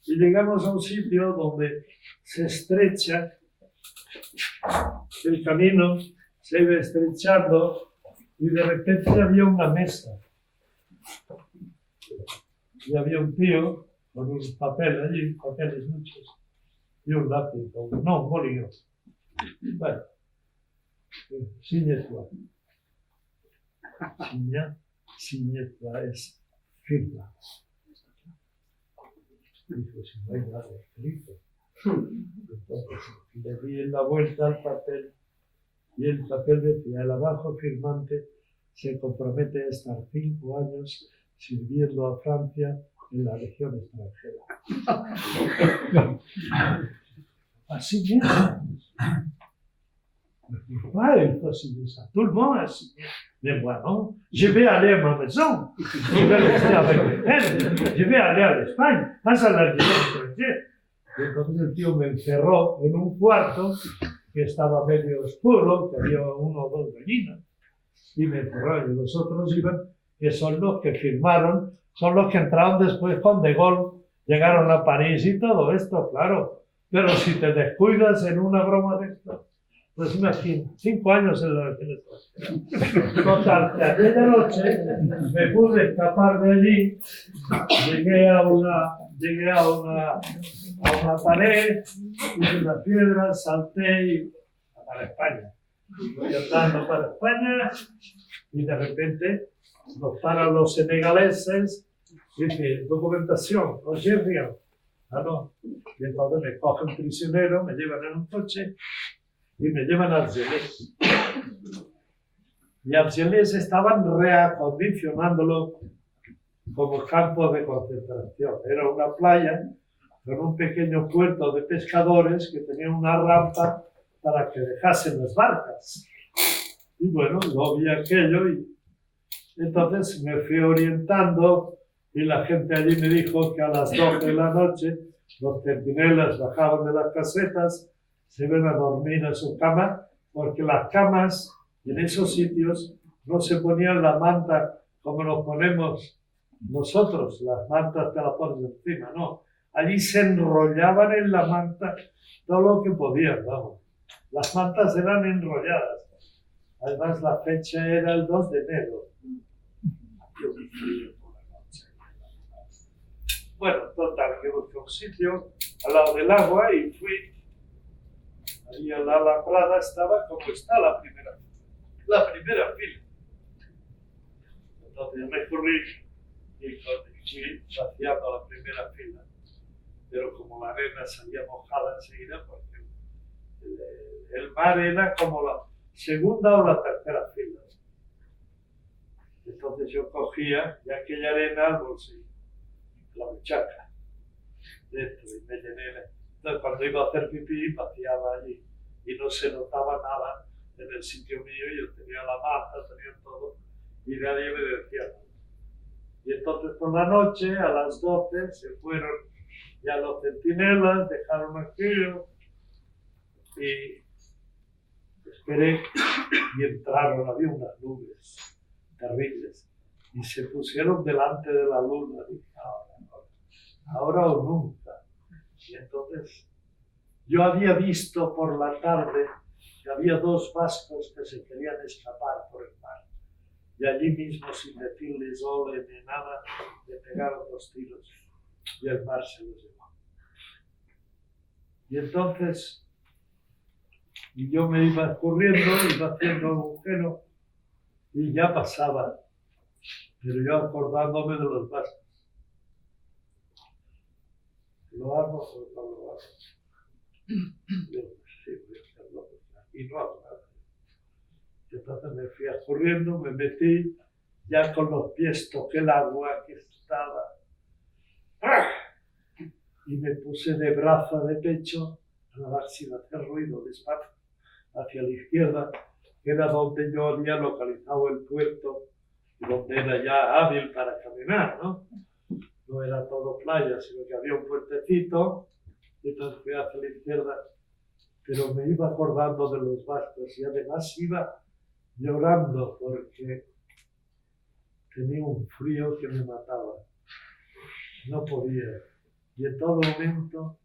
y llegamos a un sitio donde se estrecha el camino, se iba estrechando, y de repente había una mesa. Y había un tío con un papel allí, papeles muchos, y un lápiz, un bolígrafo. Bueno, signature. Signature es firma. Dijo, si no hay nada escrito. Entonces le di la vuelta al papel, y el papel decía, el abajo firmante se compromete a estar 5 años sirviendo a Francia en la Legión extranjera. Así mismo. Ouais, tout le monde a signé. Mais moi, non. Je vais aller à ma maison. Je vais rester avec elle. Je vais aller à l'Espagne. Hasta la Legión extranjera. Y entonces el tío me encerró en un cuarto que estaba medio oscuro, que había 1 o 2 gallinas. Y me encerró. Y los otros iban, que son los que firmaron, son los que entraron después con De Gaulle, llegaron a París y todo esto, claro. Pero si te descuidas en una broma de esto, pues imagínate, 5 años en la Venezuela. Total, que aquella noche me pude escapar de allí, llegué a una pared, hice una piedra, salté y para España. Voy andando para España y de repente nos paran los senegaleses y dicen, documentación, no rien. Ah, no. Y entonces me cogen prisionero, me llevan en un coche y me llevan a Argelès. Y Argelès estaban reacondicionándolo como campo de concentración. Era una playa con un pequeño puerto de pescadores que tenía una rampa para que dejasen las barcas. Y bueno, lo vi aquello y entonces me fui orientando y la gente allí me dijo que a las 12 de la noche los centinelas bajaban de las casetas, se iban a dormir a su cama, porque las camas en esos sitios no se ponían la manta como nos ponemos nosotros, las mantas te las pones encima, no. Allí se enrollaban en la manta todo lo que podían, vamos. Las mantas eran enrolladas. Además, la fecha era el 2 de enero. Yo vi frío por la noche. Bueno, total, que busqué un sitio al lado del agua y fui. Ahí en la alambrada estaba como está la primera fila. Entonces me corrí y fui vaciando la primera fila. Pero como la arena salía mojada enseguida, porque el mar era como la segunda o la tercera fila. Entonces yo cogía ya aquella arena al bolsillo, la buchaca, dentro, y me llené. Entonces cuando iba a hacer pipí, vaciaba allí y no se notaba nada en el sitio mío. Yo tenía la manta, tenía todo y nadie me decía nada. Y entonces por la noche, a las 12, se fueron ya los centinelas, dejaron aquello y esperé y entraron, había unas nubes terribles y se pusieron delante de la luna. Dije, ahora o nunca. Y entonces yo había visto por la tarde que había 2 vascos que se querían escapar por el mar y allí mismo, sin decirles ole ni nada, le pegaron 2 tiros y el mar se los llevó. Y entonces y yo me iba escurriendo, iba haciendo agujero y ya pasaba, pero yo acordándome de los vascos. ¿Lo hago o no lo hago? Yo sí, voy a hacerlo, y no hago nada. Y entonces me fui escurriendo, me metí, ya con los pies toqué el agua que estaba, y me puse de brazo, de pecho, a nadar sin hacer ruido, despacio, hacia la izquierda, que era donde yo había localizado el puerto y donde era ya hábil para caminar, ¿no? No era todo playa, sino que había un puertecito, y entonces fui hacia la izquierda, pero me iba acordando de los vascos y además iba llorando porque tenía un frío que me mataba. No podía. Y en todo momento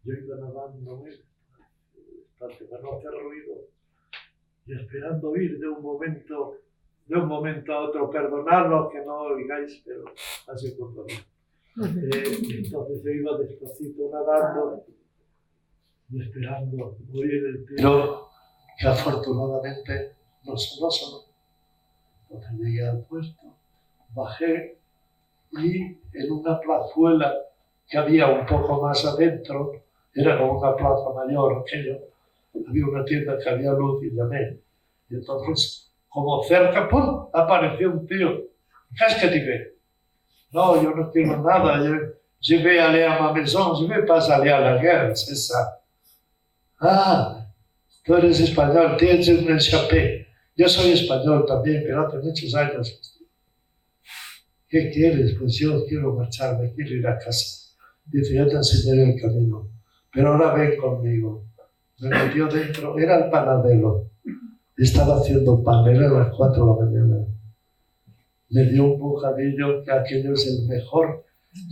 yo iba nadando muy despacio para no hacer ruido y esperando ir de un momento a otro. Perdonadlo que no oigáis, pero así como entonces yo iba despacito nadando y esperando oír el tiro, que afortunadamente no sonó. Entonces llegué al puerto, bajé y en una plazuela que había un poco más adentro, era como una plaza mayor aquello, había una tienda que había luz y llamé. Y entonces, como cerca, ¡pum!, apareció un tío. ¿Qué tiene? No, yo no quiero nada, je vais aller à ma maison, je vais pas aller à la guerre, c'est ça. Ah, tú eres español, tienes un échappé. Yo soy español también, pero hace muchos años. ¿Qué quieres? Pues yo quiero marcharme, quiero ir a casa. Dice, yo te enseñaré el camino, pero ahora ven conmigo. Me metió dentro, era el panadero. Estaba haciendo pan, era a las 4 de la mañana. Le dio un bocadillo, que aquello es el mejor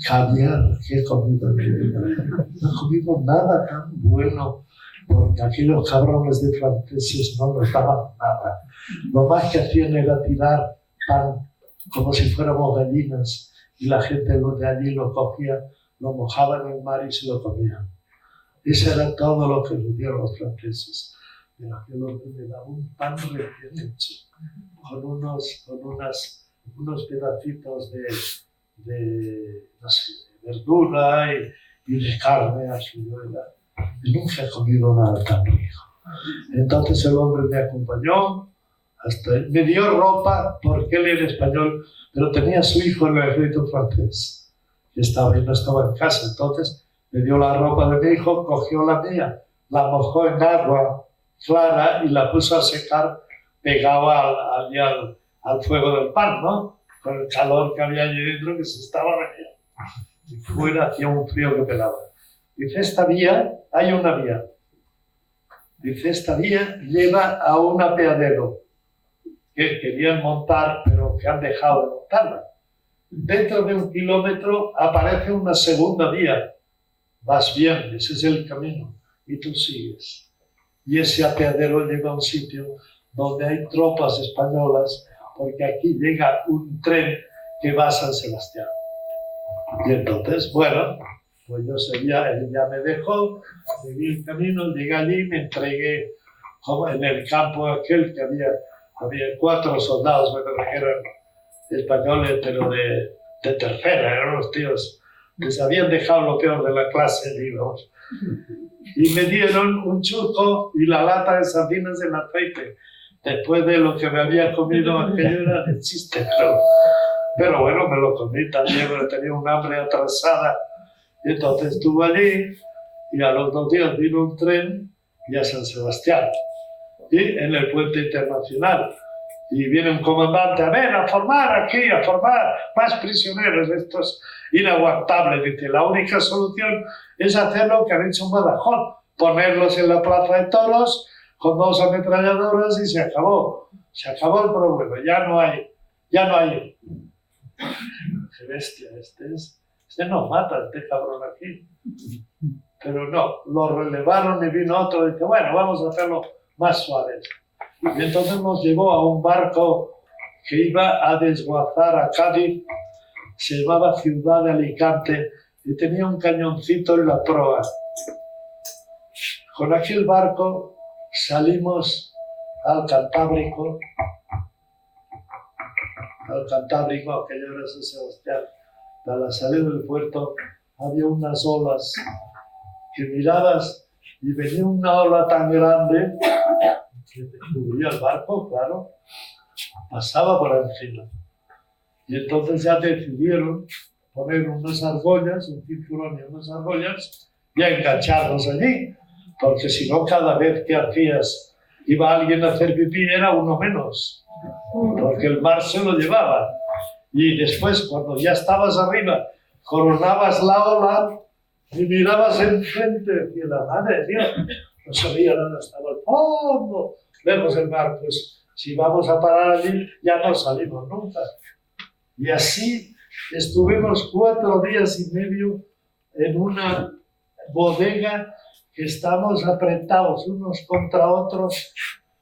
caviar que he comido en mi vida. No he comido nada tan bueno, porque aquellos cabrones de franceses no nos daban nada. Lo más que hacían era tirar pan como si fuéramos gallinas, y la gente de allí lo cogía, lo mojaba en el mar y se lo comía. Eso era todo lo que nos dieron los franceses. Pero aquel hombre me daba un pan recién hecho, con unos pedacitos de no sé, de verdura y de carne a su duela. Y nunca he comido nada tan rico. Entonces el hombre me acompañó, me dio ropa, porque él era español, pero tenía a su hijo en el ejército francés, que no estaba en casa. Entonces me dio la ropa de mi hijo, cogió la mía, la mojó en agua clara y la puso a secar pegado al fuego del pan, ¿no? Con el calor que había allí dentro que se estaba vendiendo. Y fuera hacía un frío que pelaba. Dice, esta vía, hay una vía. Dice, esta vía lleva a un apeadero que querían montar, pero que han dejado de montarla. Dentro de 1 kilómetro aparece una segunda vía. Vas bien, ese es el camino. Y tú sigues. Y ese apeadero lleva a un sitio donde hay tropas españolas, porque aquí llega un tren que va a San Sebastián. Y entonces, bueno, pues yo seguía, él ya me dejó, seguí el camino, llegué allí, me entregué como en el campo aquel que había 4 soldados, me parece que eran españoles, pero de tercera, eran unos tíos que se habían dejado lo peor de la clase, digamos. Y me dieron un churco y la lata de sardinas en aceite. Después de lo que me había comido, aquello era de chiste, pero bueno, me lo comí también, pero tenía un hambre atrasada. Y entonces estuve allí y a los 2 días vino un tren y a San Sebastián. Y en el puente internacional. Y viene un comandante, a ver, a formar aquí, a formar más prisioneros. Esto es inaguantable. Dice, la única solución es hacer lo que han hecho en Badajoz, ponerlos en la plaza de toros con 2 ametralladoras y se acabó. Se acabó el problema, ya no hay. Qué bestia, este nos mata, este cabrón aquí. Pero no, lo relevaron y vino otro y dice, bueno, vamos a hacerlo más suave. Y entonces nos llevó a un barco que iba a desguazar a Cádiz, se llamaba Ciudad de Alicante y tenía un cañoncito en la proa. Con aquel barco salimos al Cantábrico, aquello era San Sebastián. A la salida del puerto había unas olas que mirabas y venía una ola tan grande que te cubría el barco, claro, pasaba por encima. Y entonces ya decidieron poner unas argollas, un cinturón y unas argollas y a engancharnos allí, porque si no, cada vez que hacías, iba alguien a hacer pipí, era uno menos, porque el mar se lo llevaba. Y después, cuando ya estabas arriba, coronabas la ola y mirabas enfrente, decía, la madre de Dios, no sabía dónde estaba el fondo. Vemos el mar, pues si vamos a parar allí, ya no salimos nunca. Y así estuvimos 4 días y medio en una bodega que estamos apretados unos contra otros,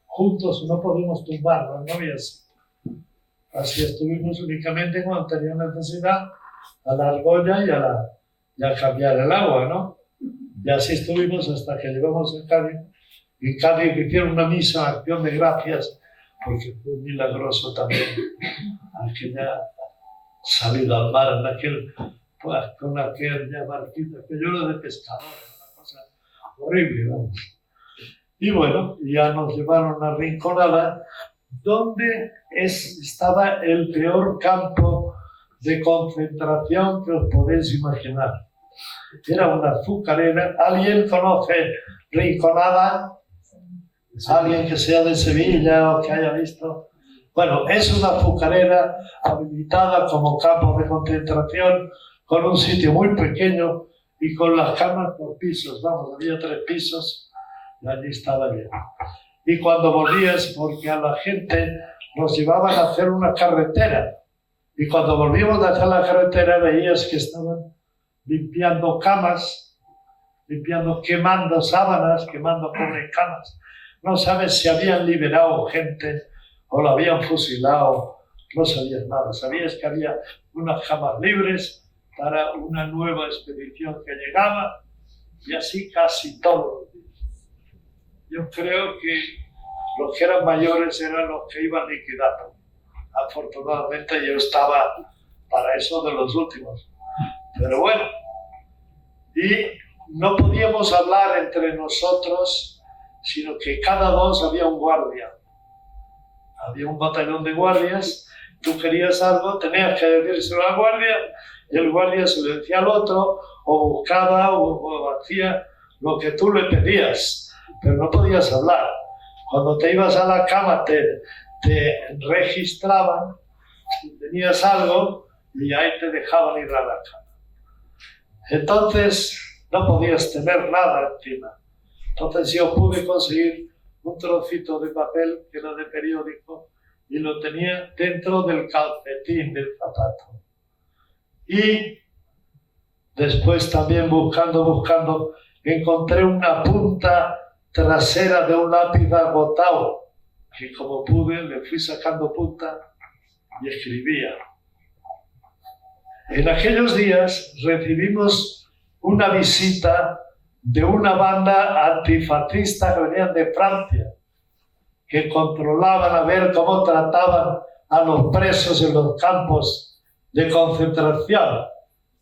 juntos, no podíamos tumbarnos, no había así. Así estuvimos únicamente cuando tenía necesidad a la argolla y a cambiar el agua, ¿no? Y así estuvimos hasta que llegamos a Cádiz. En Cádiz hicieron una misa, acción de gracias, porque fue milagroso también aquella salida al mar en aquel, pues, con aquella barquita, que yo era de pescador, una cosa horrible, vamos. Y bueno, ya nos llevaron a Rinconada, donde estaba el peor campo de concentración que os podéis imaginar. Era una azucarera. ¿Alguien conoce Rinconada? ¿Alguien que sea de Sevilla o que haya visto? Bueno, es una azucarera habilitada como campo de concentración, con un sitio muy pequeño y con las camas por pisos. Vamos, había 3 pisos y allí estaba bien. Y cuando volvías, porque a la gente nos llevaban a hacer una carretera, y cuando volvíamos de hacer la carretera veías que estaban limpiando camas, quemando sábanas, quemando camas. No sabes si habían liberado gente o la habían fusilado, no sabías nada. Sabías que había unas camas libres para una nueva expedición que llegaba, y así casi todos los días. Yo creo que los que eran mayores eran los que iban liquidando. Afortunadamente yo estaba para eso de los últimos. Pero bueno, y no podíamos hablar entre nosotros, sino que cada 2 había un guardia. Había un batallón de guardias, tú querías algo, tenías que decírselo al guardia, y el guardia se lo decía al otro, o buscaba o hacía lo que tú le pedías, pero no podías hablar. Cuando te ibas a la cama te registraban, si tenías algo, y ahí te dejaban ir a la cama. Entonces no podías tener nada encima. Entonces yo pude conseguir un trocito de papel que era de periódico y lo tenía dentro del calcetín del zapato. Y después también buscando, encontré una punta trasera de un lápiz agotado, que como pude le fui sacando punta y escribía. En aquellos días recibimos una visita de una banda antifascista que venían de Francia, que controlaban a ver cómo trataban a los presos en los campos de concentración.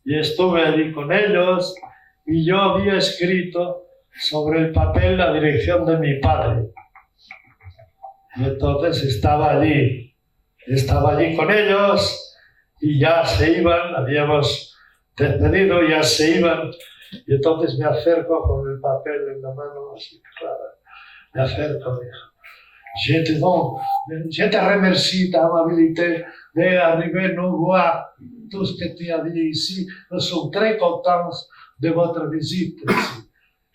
Y estuve allí con ellos y yo había escrito sobre el papel la dirección de mi padre. Y entonces estaba allí con ellos y ya se iban, habíamos despedido, ya se iban. Y entonces me acerco con el papel en la mano, así clara. Me acerco y digo, je te remercie ta amabilité d'arriver nous voir tout ce que tu as dit ici. Nous sommes très contents de votre visite ici.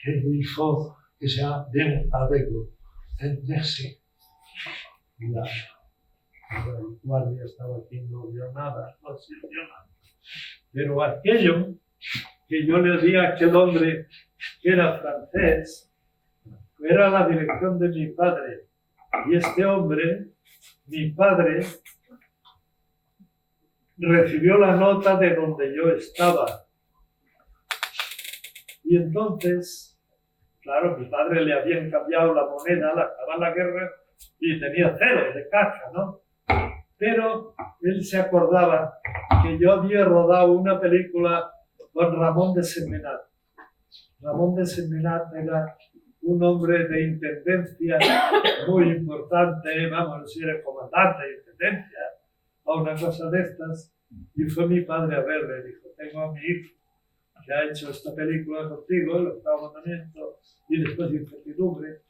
Et il faut que sea bien avec vous. Merci. Y la guardia estaba aquí, no vio nada, no sirvió nada. Pero aquello que yo le di a aquel hombre que era francés, era la dirección de mi padre. Y este hombre, mi padre, recibió la nota de donde yo estaba. Y entonces, claro, mi padre le habían cambiado la moneda al acabar la guerra y tenía 0 de caja, ¿no? Pero él se acordaba que yo había rodado una película con Ramón de Sentmenat. Ramón de Sentmenat era un hombre de intendencia muy importante, vamos, si era comandante de intendencia o una cosa de estas, y fue mi padre a verle, dijo, tengo a mi hijo que ha hecho esta película contigo, el octavo mandamiento, y después Incertidumbre,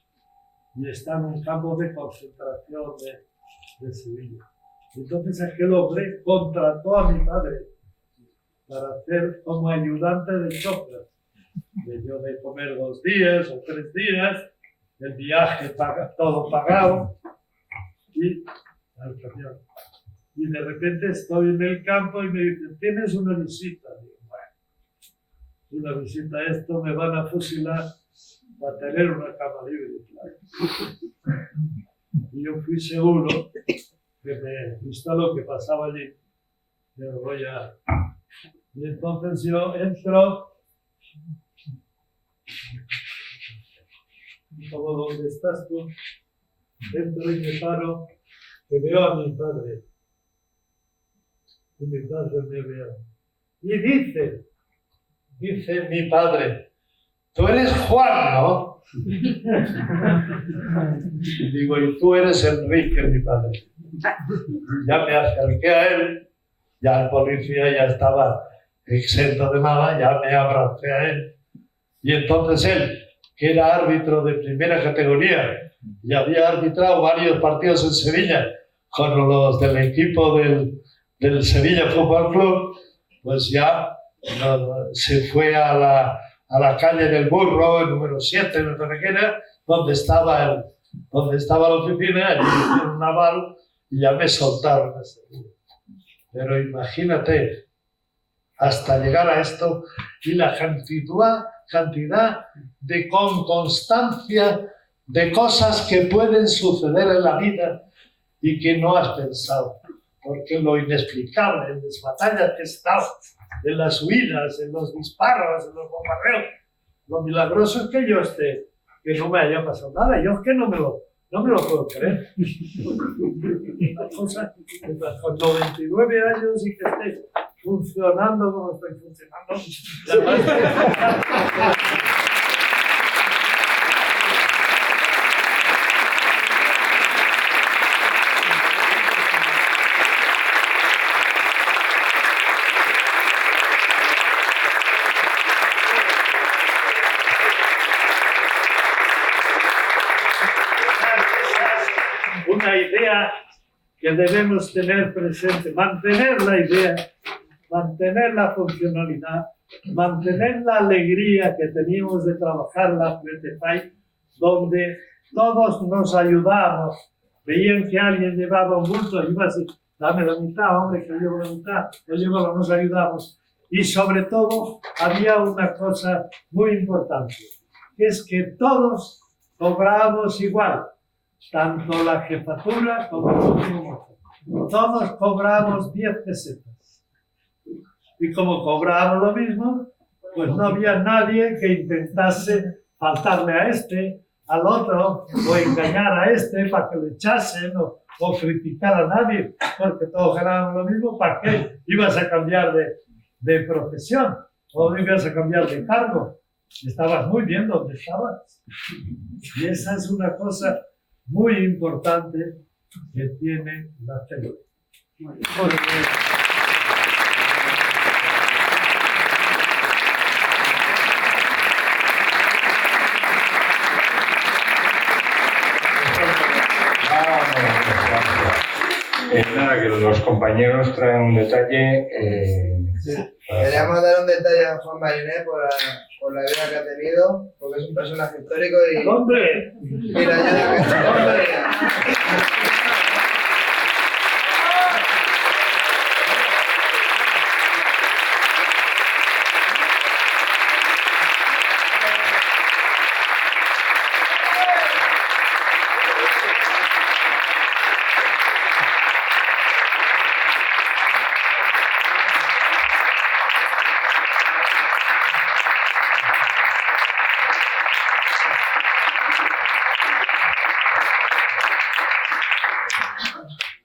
y está en un campo de concentración de Sevilla. Entonces aquel hombre contrató a mi padre para hacer como ayudante de chofer. Le dio de comer 2 días o 3 días, el viaje todo pagado y al camión. Y de repente estoy en el campo y me dicen, ¿tienes una visita? Digo, bueno, una visita, esto me van a fusilar para tener una cama libre. Claro. Y yo fui seguro que me gustó lo que pasaba allí. Pero voy a... Y entonces yo entro, como donde estás tú, entro y me paro, que veo a mi padre. Y mi padre me ve. Y dice mi padre, tú eres Juan, ¿no? Y digo, y tú eres Enrique, mi padre. Ya me acerqué a él, ya el policía ya estaba exento de nada, ya me abracé a él. Y entonces él, que era árbitro de primera categoría y había arbitrado varios partidos en Sevilla con los del equipo del Sevilla Fútbol Club, pues ya se fue a la calle del Burro, el número 7, no sé qué era, donde estaba la oficina, allí hicieron un aval y ya me soltaron. Pero imagínate, hasta llegar a esto y la cantidad de con constancia de cosas que pueden suceder en la vida y que no has pensado. Porque lo inexplicable, en las batallas que he estado, en las huidas, en los disparos, en los bombardeos, lo milagroso es que yo que no me haya pasado nada. Yo es que no me lo puedo creer. Una cosa, con 99 años y que esté funcionando como estoy funcionando. una idea que debemos tener presente, mantener la idea, mantener la funcionalidad, mantener la alegría que teníamos de trabajar la FLETEFAI, donde todos nos ayudábamos. Veían que alguien llevaba un bulto y iba así, dame la mitad, hombre, que yo llevo la mitad, yo llevo, nos ayudamos. Y sobre todo había una cosa muy importante, que es que todos cobrábamos igual, tanto la jefatura como el último. Todos cobrábamos 10 pesetas. Y como cobrábamos lo mismo, pues no había nadie que intentase faltarle a este, al otro, o engañar a este para que lo echasen, o criticar a nadie, porque todos ganábamos lo mismo. ¿Para qué ibas a cambiar de profesión? ¿O ibas a cambiar de cargo? Estabas muy bien donde estabas. Y esa es una cosa muy importante que tiene la célula. Nada, que los compañeros traen un detalle. Queríamos dar un detalle a Juan Mariné por la vida que ha tenido, porque es un personaje histórico y ¡Hombre! la ayuda que está.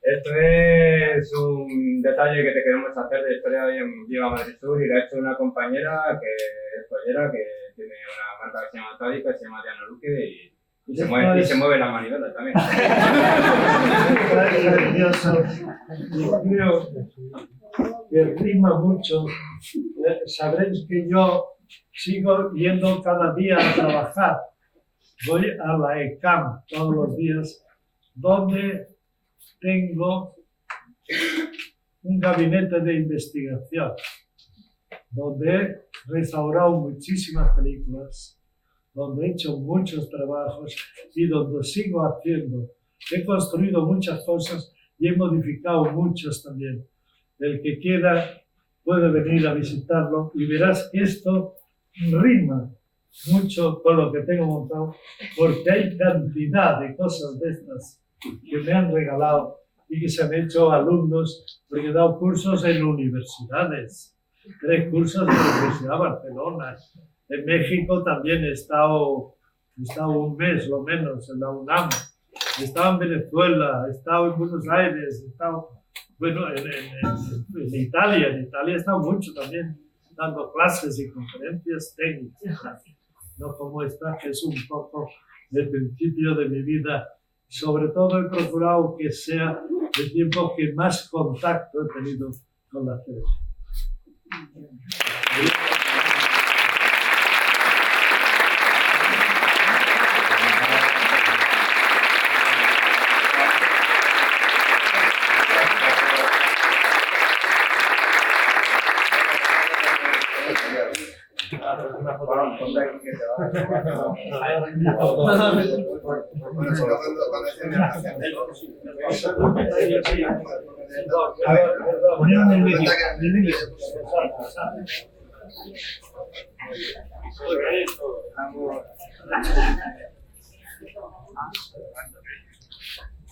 Esto es un detalle que te queremos hacer de historia en Viva Madrid Sur, y lo ha hecho una compañera que es joyera, que tiene una marca que se llama Tavi, que se llama Diana Luque, y se mueve la manivela también. Creo que rima mucho. Sabréis que yo sigo yendo cada día a trabajar. Voy a la ECAM todos los días, donde tengo un gabinete de investigación, donde he restaurado muchísimas películas, donde he hecho muchos trabajos y donde sigo haciendo. He construido muchas cosas y he modificado muchas también. El que quiera puede venir a visitarlo y verás que esto rima mucho con lo que tengo montado, porque hay cantidad de cosas de estas que me han regalado y que se han hecho alumnos, porque he dado cursos en universidades, 3 cursos en la Universidad de Barcelona. En México también he estado un mes lo menos en la UNAM, he estado en Venezuela, he estado en Buenos Aires, he estado en Italia. En Italia he estado mucho también dando clases y conferencias técnicas, no como esta, que es un poco el principio de mi vida. Sobre todo he procurado que sea el tiempo que más contacto he tenido con la célula.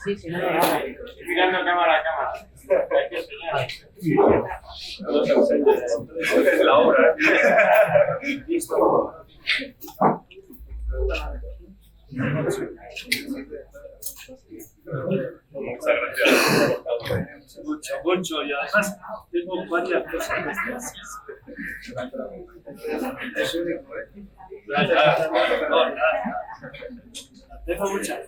Sí, sí, no lo hago. Mirando cámara a cámara. Hay que enseñar. Es la obra. Muchas gracias. Mucho, y además tengo varias cosas de estas. Es único, ¿eh? Tengo muchas.